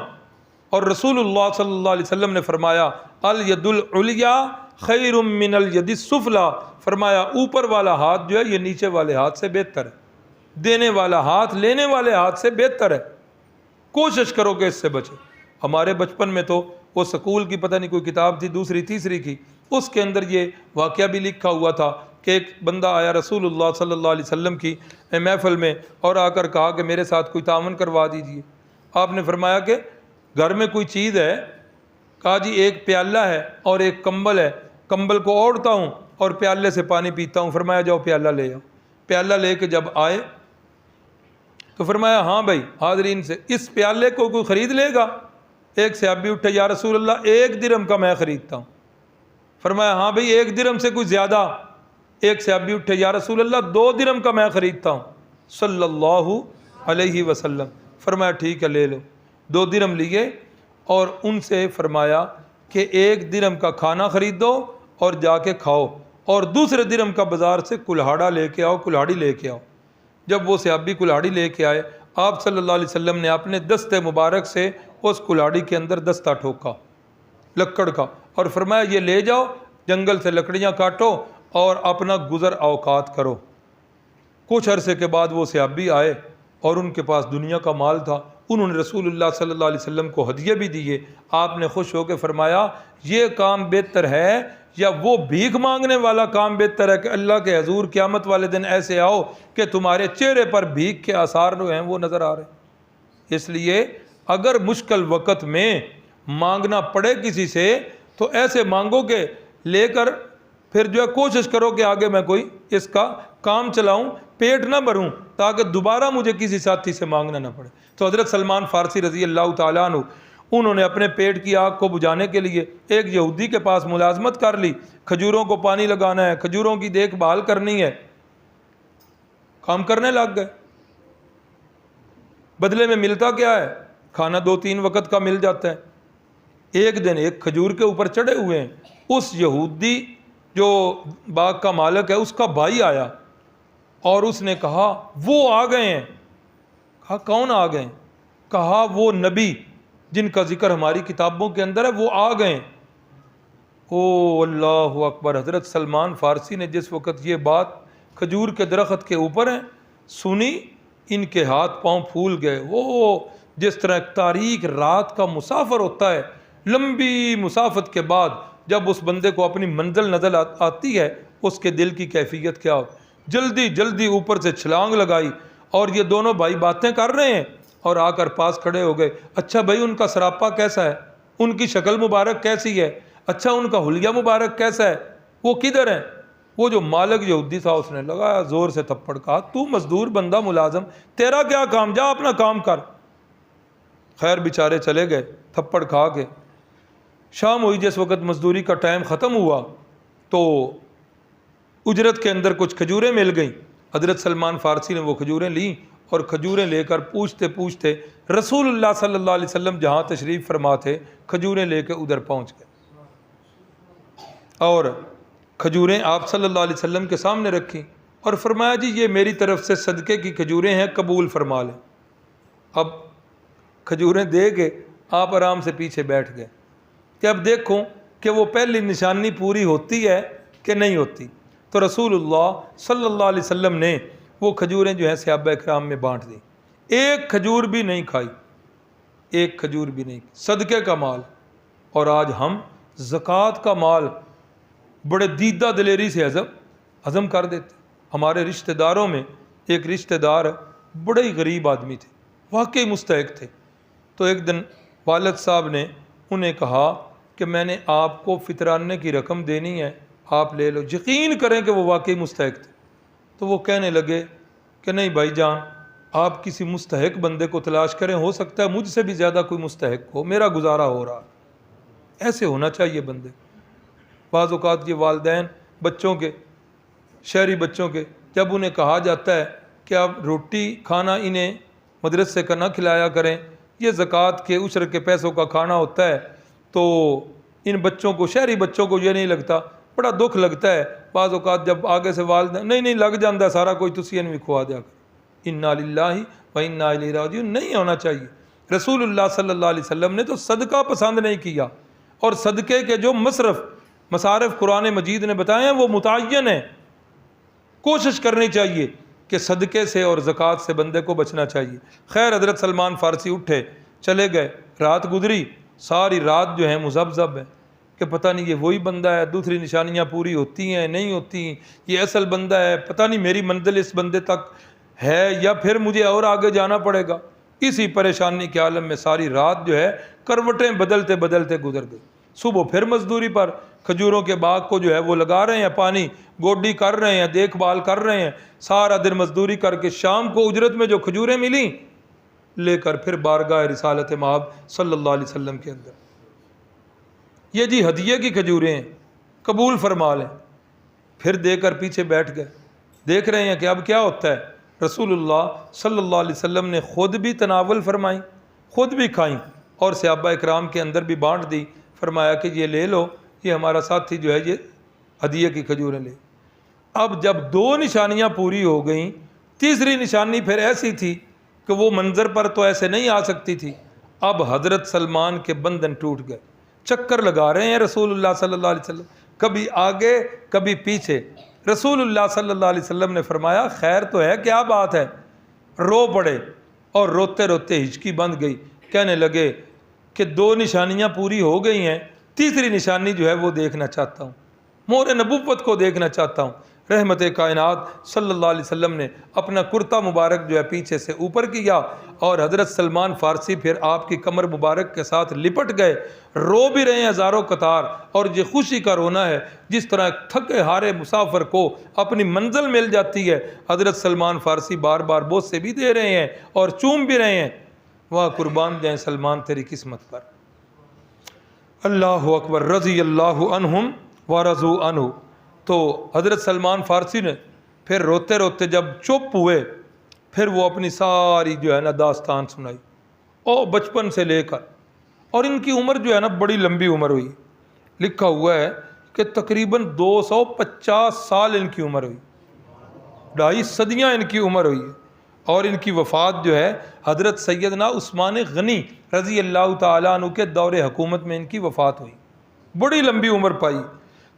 اور رسول اللہ صلی اللہ علیہ وسلم نے فرمایا الید العلیٰ خیر من الید السفلیٰ، فرمایا اوپر والا ہاتھ جو ہے یہ نیچے والے ہاتھ سے بہتر ہے، دینے والا ہاتھ لینے والے ہاتھ سے بہتر ہے۔ کوشش کرو کہ اس سے بچے۔ ہمارے بچپن میں تو وہ سکول کی پتہ نہیں کوئی کتاب تھی، دوسری تیسری کی، اس کے اندر یہ واقعہ بھی لکھا ہوا تھا کہ ایک بندہ آیا رسول اللہ صلی اللہ علیہ وسلم کی محفل میں اور آ کر کہا کہ میرے ساتھ کوئی تعاون کروا دیجیے۔ آپ نے فرمایا کہ گھر میں کوئی چیز ہے؟ کہا جی ایک پیالہ ہے اور ایک کمبل ہے، کمبل کو اوڑھتا ہوں اور پیالے سے پانی پیتا ہوں۔ فرمایا جاؤ پیالہ لے آؤ۔ پیالہ لے کے جب آئے تو فرمایا ہاں بھائی حاضرین سے اس پیالے کو کوئی خرید لے گا؟ ایک صحابی اٹھے، یا رسول اللہ 1 درہم کا میں خریدتا ہوں۔ فرمایا ہاں بھائی 1 درہم سے کوئی زیادہ؟ ایک صحابی اٹھے، یا رسول اللہ 2 درہم کا میں خریدتا ہوں صلی اللہ علیہ وسلم۔ فرمایا ٹھیک ہے لے لو۔ 2 درہم لیے اور ان سے فرمایا کہ 1 درہم کا کھانا خریدو اور جا کے کھاؤ، اور دوسرے درہم کا بازار سے کلہاڑا لے کے آؤ، کلہاڑی لے کے آؤ۔ جب وہ صحابی کلہاڑی لے کے آئے، آپ صلی اللہ علیہ وسلم نے اپنے دستے مبارک سے اس کلہاڑی کے اندر دستہ ٹھوکا لکڑ کا، اور فرمایا یہ لے جاؤ، جنگل سے لکڑیاں کاٹو اور اپنا گزر اوقات کرو۔ کچھ عرصے کے بعد وہ صحابی آئے اور ان کے پاس دنیا کا مال تھا، انہوں نے رسول اللہ صلی اللہ علیہ وسلم کو ہدیے بھی دیے۔ آپ نے خوش ہو کے فرمایا یہ کام بہتر ہے یا وہ بھیک مانگنے والا کام بہتر ہے کہ اللہ کے حضور قیامت والے دن ایسے آؤ کہ تمہارے چہرے پر بھیک کے آثار جو ہیں وہ نظر آ رہے ہیں۔ اس لیے اگر مشکل وقت میں مانگنا پڑے کسی سے تو ایسے مانگو کہ لے کر پھر جو ہے کوشش کرو کہ آگے میں کوئی اس کا کام چلاؤں، پیٹ نہ بھروں، تاکہ دوبارہ مجھے کسی ساتھی سے مانگنا نہ پڑے۔ تو حضرت سلمان فارسی رضی اللہ تعالیٰ عنہ، انہوں نے اپنے پیٹ کی آگ کو بجھانے کے لیے ایک یہودی کے پاس ملازمت کر لی، کھجوروں کو پانی لگانا ہے، کھجوروں کی دیکھ بھال کرنی ہے، کام کرنے لگ گئے۔ بدلے میں ملتا کیا ہے؟ کھانا 2-3 وقت کا مل جاتا ہے۔ ایک دن ایک کھجور کے اوپر چڑھے ہوئے ہیں، اس یہودی جو باغ کا مالک ہے اس کا بھائی آیا اور اس نے کہا وہ آ گئے ہیں۔ کہا کون آ گئے ہیں؟ کہا وہ نبی جن کا ذکر ہماری کتابوں کے اندر ہے وہ آ گئے ہیں۔ او اللہ اکبر! حضرت سلمان فارسی نے جس وقت یہ بات کھجور کے درخت کے اوپر ہیں سنی، ان کے ہاتھ پاؤں پھول گئے۔ وہ جس طرح ایک تاریک رات کا مسافر ہوتا ہے، لمبی مسافت کے بعد جب اس بندے کو اپنی منزل نظر آتی ہے اس کے دل کی کیفیت کیا ہو۔ جلدی جلدی اوپر سے چھلانگ لگائی اور یہ دونوں بھائی باتیں کر رہے ہیں اور آ کر پاس کھڑے ہو گئے۔ اچھا بھائی ان کا سراپا کیسا ہے؟ ان کی شکل مبارک کیسی ہے؟ اچھا ان کا حلیہ مبارک کیسا ہے؟ وہ کدھر ہیں؟ وہ جو مالک یہودی تھا اس نے لگایا زور سے تھپڑ، کہا تو مزدور بندہ ملازم، تیرا کیا کام، جا اپنا کام کر۔ خیر بیچارے چلے گئے تھپڑ کھا کے۔ شام ہوئی، جس وقت مزدوری کا ٹائم ختم ہوا تو اجرت کے اندر کچھ کھجوریں مل گئیں۔ حضرت سلمان فارسی نے وہ کھجوریں لیں اور کھجوریں لے کر پوچھتے پوچھتے رسول اللہ صلی اللہ علیہ وسلم جہاں تشریف فرما تھے کھجوریں لے کے ادھر پہنچ گئے اور کھجوریں آپ صلی اللہ علیہ وسلم کے سامنے رکھیں اور فرمایا جی یہ میری طرف سے صدقے کی کھجوریں ہیں، قبول فرما لیں۔ اب کھجوریں دے کے آپ آرام سے پیچھے بیٹھ گئے کہ اب دیکھوں کہ وہ پہلی نشانی پوری ہوتی ہے کہ نہیں ہوتی۔ تو رسول اللہ صلی اللہ علیہ وسلم نے وہ کھجوریں جو ہیں صحابہ اکرام میں بانٹ دیں، ایک کھجور بھی نہیں کھائی، ایک کھجور بھی نہیں، صدقے کا مال۔ اور آج ہم زکوٰۃ کا مال بڑے دیدہ دلیری سے ہضم کر دیتے۔ ہمارے رشتہ داروں میں ایک رشتہ دار بڑے ہی غریب آدمی تھے، واقعی مستحق تھے۔ تو ایک دن والد صاحب نے انہیں کہا کہ میں نے آپ کو فطرانے کی رقم دینی ہے، آپ لے لو، یقین کریں کہ وہ واقعی مستحق تھے۔ تو وہ کہنے لگے کہ نہیں بھائی جان، آپ کسی مستحق بندے کو تلاش کریں، ہو سکتا ہے مجھ سے بھی زیادہ کوئی مستحق ہو، میرا گزارا ہو رہا۔ ایسے ہونا چاہیے بندے۔ بعض اوقات یہ والدین بچوں کے، شہری بچوں کے، جب انہیں کہا جاتا ہے کہ آپ روٹی کھانا انہیں مدرسے کا نہ کھلایا کریں، یہ زکوٰۃ کے عشر کے پیسوں کا کھانا ہوتا ہے، تو ان بچوں کو، شہری بچوں کو یہ نہیں لگتا، بڑا دکھ لگتا ہے بعض اوقات جب آگے سے والدین نہیں لگ جاندہ سارا کوئی تسی بھی کھوا دیا کر۔ انا للہ و انا الیہ راجعون نہیں ہونا چاہیے۔ رسول اللہ صلی اللہ علیہ وسلم نے تو صدقہ پسند نہیں کیا، اور صدقے کے جو مصارف قرآن مجید نے بتائے ہیں وہ متعین ہیں۔ کوشش کرنی چاہیے کہ صدقے سے اور زکوٰۃ سے بندے کو بچنا چاہیے۔ خیر حضرت سلمان فارسی اٹھے، چلے گئے، رات گزری، ساری رات جو ہے مذبذب ہے کہ پتہ نہیں یہ وہی بندہ ہے، دوسری نشانیاں پوری ہوتی ہیں نہیں ہوتی، یہ اصل بندہ ہے، پتہ نہیں میری منزل اس بندے تک ہے یا پھر مجھے اور آگے جانا پڑے گا۔ اسی پریشانی کے عالم میں ساری رات جو ہے کروٹیں بدلتے بدلتے گزر گئی۔ صبح پھر مزدوری پر، کھجوروں کے باغ کو جو ہے وہ لگا رہے ہیں، پانی گوڈی کر رہے ہیں، دیکھ بھال کر رہے ہیں، سارا دن مزدوری کر کے شام کو اجرت میں جو کھجوریں ملیں لے کر پھر بارگاہ رسالت مآب صلی اللہ علیہ وسلم کے اندر، یہ جی ہدیے کی کھجوریں ہیں، قبول فرما لیں۔ پھر دے کر پیچھے بیٹھ گئے، دیکھ رہے ہیں کہ اب کیا ہوتا ہے۔ رسول اللہ صلی اللہ علیہ وسلم نے خود بھی تناول فرمائیں، خود بھی کھائیں، اور صحابہ اکرام کے اندر بھی بانٹ دی۔ فرمایا کہ یہ لے لو، یہ ہمارا ساتھی جو ہے یہ ہدیے کی کھجوریں لے۔ اب جب 2 نشانیاں پوری ہو گئیں، تیسری نشانی پھر ایسی تھی کہ وہ منظر پر تو ایسے نہیں آ سکتی تھی۔ اب حضرت سلمان کے بندن ٹوٹ گئے، چکر لگا رہے ہیں رسول اللہ صلی اللہ علیہ وسلم، کبھی آگے کبھی پیچھے۔ رسول اللہ صلی اللہ علیہ وسلم نے فرمایا خیر تو ہے، کیا بات ہے؟ رو پڑے، اور روتے روتے ہچکی بند گئی۔ کہنے لگے کہ 2 نشانیاں پوری ہو گئی ہیں، تیسری نشانی جو ہے وہ دیکھنا چاہتا ہوں، مہر نبوت کو دیکھنا چاہتا ہوں۔ رحمت کائنات صلی اللہ علیہ وسلم نے اپنا کرتا مبارک جو ہے پیچھے سے اوپر کیا، اور حضرت سلمان فارسی پھر آپ کی کمر مبارک کے ساتھ لپٹ گئے، رو بھی رہے ہیں ہزاروں قطار، اور یہ خوشی کا رونا ہے جس طرح تھکے ہارے مسافر کو اپنی منزل مل جاتی ہے۔ حضرت سلمان فارسی بار بار بوسے بھی دے رہے ہیں اور چوم بھی رہے ہیں۔ واہ قربان جائیں سلمان تیری قسمت پر۔ اللہ اکبر، رضی اللہ عنہم ورضوا عنہ۔ تو حضرت سلمان فارسی نے پھر روتے روتے جب چپ ہوئے، پھر وہ اپنی ساری جو ہے نا داستان سنائی، اور بچپن سے لے کر، اور ان کی عمر جو ہے نا بڑی لمبی عمر ہوئی، لکھا ہوا ہے کہ تقریباً 250 سال ان کی عمر ہوئی، 2.5 صدیاں ان کی عمر ہوئی ہے، اور ان کی وفات جو ہے حضرت سیدنا عثمان غنی رضی اللہ تعالیٰ عنہ کے دور حکومت میں ان کی وفات ہوئی، بڑی لمبی عمر پائی۔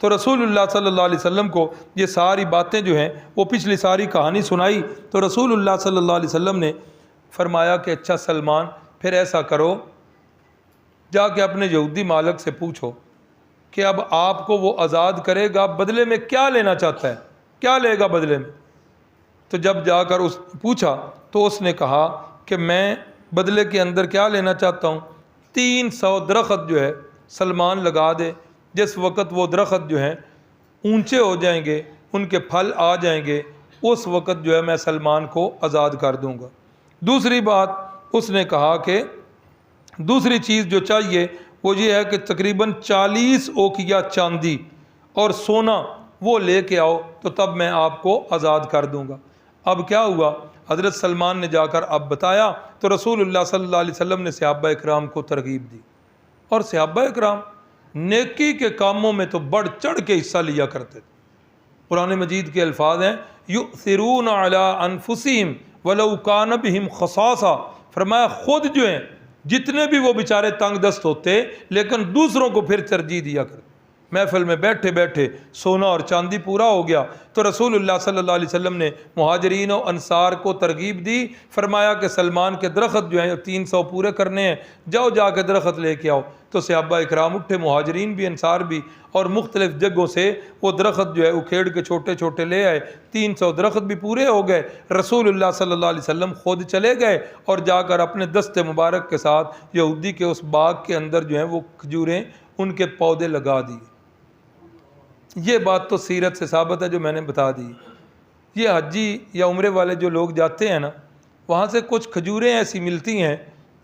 تو رسول اللہ صلی اللہ علیہ وسلم کو یہ ساری باتیں جو ہیں وہ پچھلی ساری کہانی سنائی، تو رسول اللہ صلی اللہ علیہ وسلم نے فرمایا کہ اچھا سلمان، پھر ایسا کرو، جا کے اپنے یہودی مالک سے پوچھو کہ اب آپ کو وہ آزاد کرے گا، بدلے میں کیا لینا چاہتا ہے، کیا لے گا بدلے میں؟ تو جب جا کر اس پوچھا تو اس نے کہا کہ میں بدلے کے اندر کیا لینا چاہتا ہوں، 300 درخت جو ہے سلمان لگا دے، جس وقت وہ درخت جو ہیں اونچے ہو جائیں گے، ان کے پھل آ جائیں گے، اس وقت جو ہے میں سلمان کو آزاد کر دوں گا۔ دوسری بات اس نے کہا کہ دوسری چیز جو چاہیے وہ یہ ہے کہ تقریباً 40 اوقیہ چاندی اور سونا وہ لے کے آؤ، تو تب میں آپ کو آزاد کر دوں گا۔ اب کیا ہوا، حضرت سلمان نے جا کر اب بتایا، تو رسول اللہ صلی اللہ علیہ وسلم نے صحابہ اکرام کو ترغیب دی، اور صحابہ اکرام نیکی کے کاموں میں تو بڑھ چڑھ کے حصہ لیا کرتے تھے۔ قرآن مجید کے الفاظ ہیں یؤثرون علی انفسہم ولو کان بہم خصاصہ، فرمایا خود جو ہیں جتنے بھی وہ بیچارے تنگ دست ہوتے لیکن دوسروں کو پھر ترجیح دیا کرتے۔ محفل میں بیٹھے بیٹھے سونا اور چاندی پورا ہو گیا تو رسول اللہ صلی اللہ علیہ وسلم نے مہاجرین و انصار کو ترغیب دی، فرمایا کہ سلمان کے درخت جو ہیں 300 پورے کرنے ہیں، جاؤ جا کے درخت لے کے آؤ۔ تو صحابہ اکرام اٹھے، مہاجرین بھی انصار بھی، اور مختلف جگہوں سے وہ درخت جو ہے اکھیڑ کے چھوٹے چھوٹے لے آئے، 300 درخت بھی پورے ہو گئے۔ رسول اللہ صلی اللہ علیہ وسلم خود چلے گئے اور جا کر اپنے دست مبارک کے ساتھ یہودی کے اس باغ کے اندر جو ہیں وہ کھجوریں ان کے پودے لگا دیے۔ یہ بات تو سیرت سے ثابت ہے جو میں نے بتا دی۔ یہ حجی یا عمرے والے جو لوگ جاتے ہیں نا، وہاں سے کچھ کھجوریں ایسی ملتی ہیں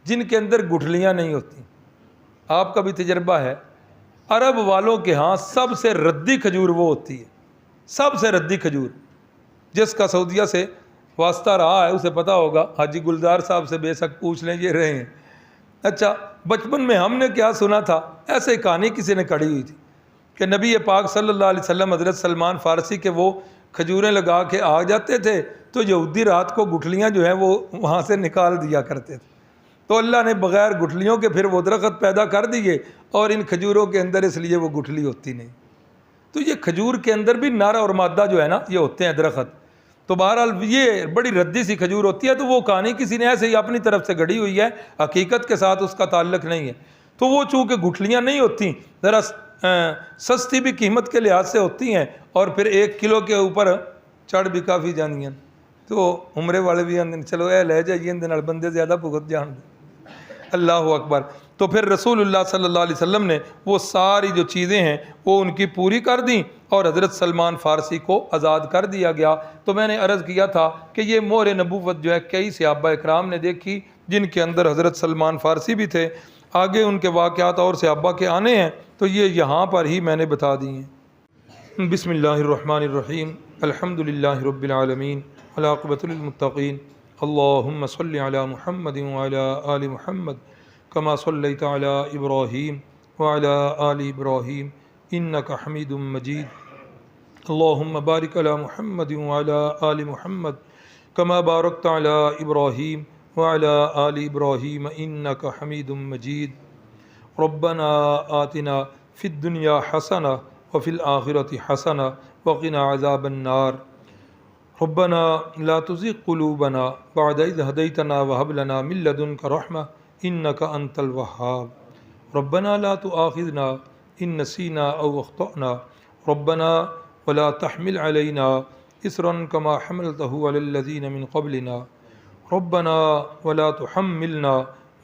جن کے اندر گٹھلیاں نہیں ہوتی۔ آپ کا بھی تجربہ ہے، عرب والوں کے ہاں سب سے ردی کھجور وہ ہوتی ہے، سب سے ردی کھجور۔ جس کا سعودیہ سے واسطہ رہا ہے اسے پتہ ہوگا، حاجی گلزار صاحب سے بے شک پوچھ لیں، یہ رہے ہیں۔ اچھا، بچپن میں ہم نے کیا سنا تھا، ایسے کہانی کسی نے کڑی ہوئی تھی کہ نبی پاک صلی اللہ علیہ وسلم حضرت سلمان فارسی کے وہ کھجوریں لگا کے آ جاتے تھے تو یہودی رات کو گٹھلیاں جو ہیں وہ وہاں سے نکال دیا کرتے تھے۔ تو اللہ نے بغیر گٹھلیوں کے پھر وہ درخت پیدا کر دیے، اور ان کھجوروں کے اندر اس لیے وہ گٹھلی ہوتی نہیں۔ تو یہ کھجور کے اندر بھی نارا اور مادہ جو ہے نا یہ ہوتے ہیں درخت۔ تو بہرحال یہ بڑی ردی سی کھجور ہوتی ہے، تو وہ کہانی کسی نے ایسے ہی اپنی طرف سے گڑھی ہوئی ہے، حقیقت کے ساتھ اس کا تعلق نہیں ہے۔ تو وہ چونکہ گٹھلیاں نہیں ہوتی، ذرا سستی بھی قیمت کے لحاظ سے ہوتی ہیں، اور پھر 1 کلو کے اوپر چڑھ بھی کافی جانی ہیں۔ تو عمرے والے بھی آندے چلو اے لے جائیے اندے نال بندے زیادہ بھگت جان دے۔ اللہ اکبر۔ تو پھر رسول اللہ صلی اللہ علیہ وسلم نے وہ ساری جو چیزیں ہیں وہ ان کی پوری کر دیں، اور حضرت سلمان فارسی کو آزاد کر دیا گیا۔ تو میں نے عرض کیا تھا کہ یہ مہر نبوت جو ہے کئی صحابہ اکرام نے دیکھی، جن کے اندر حضرت سلمان فارسی بھی تھے۔ آگے ان کے واقعات اور صحابہ کے آنے ہیں، تو یہ یہاں پر ہی میں نے بتا دی ہیں۔ بسم اللہ الرحمن الرحیم، الحمد للہ رب العالمین، والعاقبۃ للمتقین، اللہم صلی علی محمد وعلی آل محمد کما صلیت علی ابراہیم وعلی آل ابراہیم انک حمید مجید، اللہم بارک علی محمد وعلی آل محمد کما بارکت علی ابراہیم وعلی آل ابراہیم انک حمید مجید۔ ربنا آتنا فی الدنیا حسنہ وفی الآخرۃ حسنہ وقنا عذاب النار۔ ربنا لا تزغ قلوبنا بعد إذ هديتنا وهب لنا من لدنك رحمة إنك أنت الوهاب۔ ربنا لا تؤاخذنا إن نسينا أو أخطأنا، ربنا ولا تحمل علينا إصرا كما حملته على الذين من قبلنا، ربنا ولا تحملنا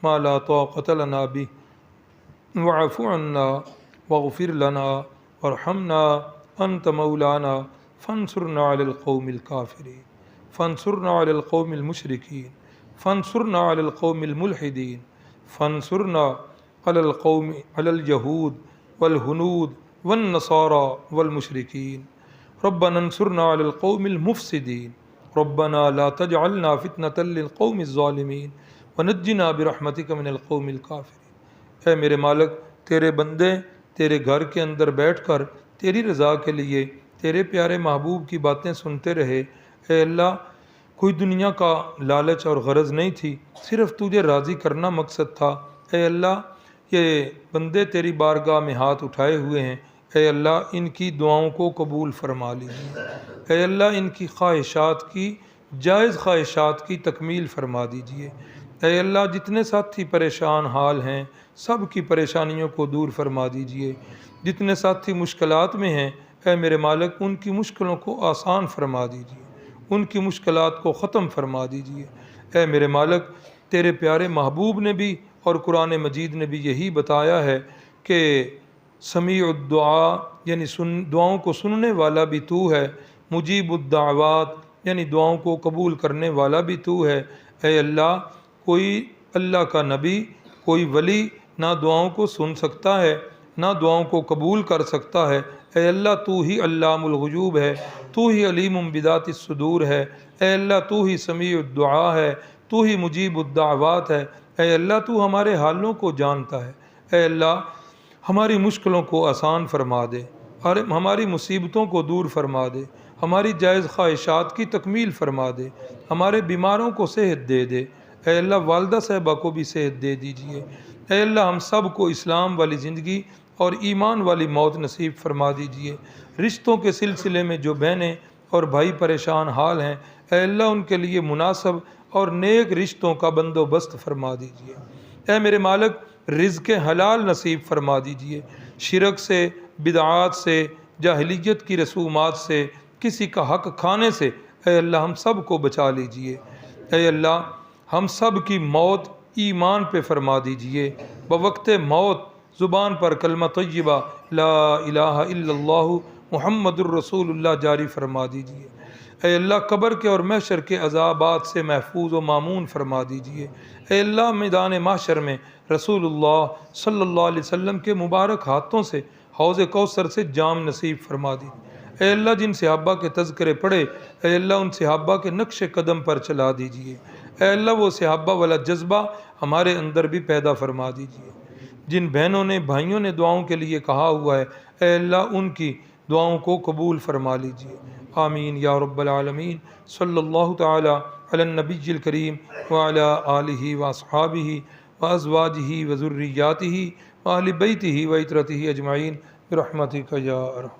ما لا طاقة لنا به واعف عنا واغفر لنا وارحمنا أنت مولانا فانصرنا على القوم الكافرين، فانصرنا على القوم المشركين، فانصرنا على القوم الملحدين، فانصرنا على اليهود والهنود والنصارى والمشركين، ربنا انصرنا على القوم المفسدين، ربنا لا تجعلنا فتنة للقوم الظالمين ونجنا برحمتك من القوم الكافرين۔ اے میرے مالک، تیرے بندے تیرے گھر کے اندر بیٹھ کر تیری رضا کے لیے تیرے پیارے محبوب کی باتیں سنتے رہے۔ اے اللہ، کوئی دنیا کا لالچ اور غرض نہیں تھی، صرف تجھے راضی کرنا مقصد تھا۔ اے اللہ، یہ بندے تیری بارگاہ میں ہاتھ اٹھائے ہوئے ہیں، اے اللہ ان کی دعاؤں کو قبول فرما لیجیے۔ اے اللہ ان کی خواہشات کی، جائز خواہشات کی تکمیل فرما دیجیے۔ اے اللہ جتنے ساتھی پریشان حال ہیں سب کی پریشانیوں کو دور فرما دیجیے۔ جتنے ساتھی مشکلات میں ہیں اے میرے مالک ان کی مشکلوں کو آسان فرما دیجیے، ان کی مشکلات کو ختم فرما دیجیے۔ اے میرے مالک، تیرے پیارے محبوب نے بھی اور قرآن مجید نے بھی یہی بتایا ہے کہ سمیع الدعا یعنی دعاؤں کو سننے والا بھی تو ہے، مجیب الدعوات یعنی دعاؤں کو قبول کرنے والا بھی تو ہے۔ اے اللہ، کوئی اللہ کا نبی، کوئی ولی نہ دعاؤں کو سن سکتا ہے نہ دعاؤں کو قبول کر سکتا ہے۔ اے اللہ، تو ہی علام الغیوب ہے، تو ہی علیم بذات الصدور ہے۔ اے اللہ، تو ہی سمیع الدعا ہے، تو ہی مجیب الدعوات ہے۔ اے اللہ، تو ہمارے حالوں کو جانتا ہے۔ اے اللہ، ہماری مشکلوں کو آسان فرما دے اور ہماری مصیبتوں کو دور فرما دے، ہماری جائز خواہشات کی تکمیل فرما دے، ہمارے بیماروں کو صحت دے دے۔ اے اللہ، والدہ صاحبہ کو بھی صحت دے دیجیے۔ اے اللہ، ہم سب کو اسلام والی زندگی اور ایمان والی موت نصیب فرما دیجئے۔ رشتوں کے سلسلے میں جو بہنیں اور بھائی پریشان حال ہیں، اے اللہ ان کے لیے مناسب اور نیک رشتوں کا بندوبست فرما دیجئے۔ اے میرے مالک رزق حلال نصیب فرما دیجئے۔ شرک سے، بدعات سے، جاہلیت کی رسومات سے، کسی کا حق کھانے سے اے اللہ ہم سب کو بچا لیجئے۔ اے اللہ ہم سب کی موت ایمان پہ فرما دیجئے۔ بوقت موت زبان پر کلمہ طیبہ لا الہ الا اللہ محمد الرسول اللہ جاری فرما دیجئے۔ اے اللہ قبر کے اور محشر کے عذابات سے محفوظ و مامون فرما دیجئے۔ اے اللہ میدان محشر میں رسول اللہ صلی اللہ علیہ وسلم کے مبارک ہاتھوں سے حوض کوثر سے جام نصیب فرما دیجئے۔ اے اللہ جن صحابہ کے تذکرے پڑھے، اے اللہ ان صحابہ کے نقش قدم پر چلا دیجئے۔ اے اللہ وہ صحابہ والا جذبہ ہمارے اندر بھی پیدا فرما دیجئے۔ جن بہنوں نے بھائیوں نے دعاؤں کے لیے کہا ہوا ہے، اے اللہ ان کی دعاؤں کو قبول فرما لیجئے۔ آمین یا رب العالمین۔ صلی اللہ تعالی علی النبی الکریم وعلی آلہ واصحابہ وازواجہ وذریاتہ وآل بیتہ وعترتہ اجمعین برحمتک یا ارحم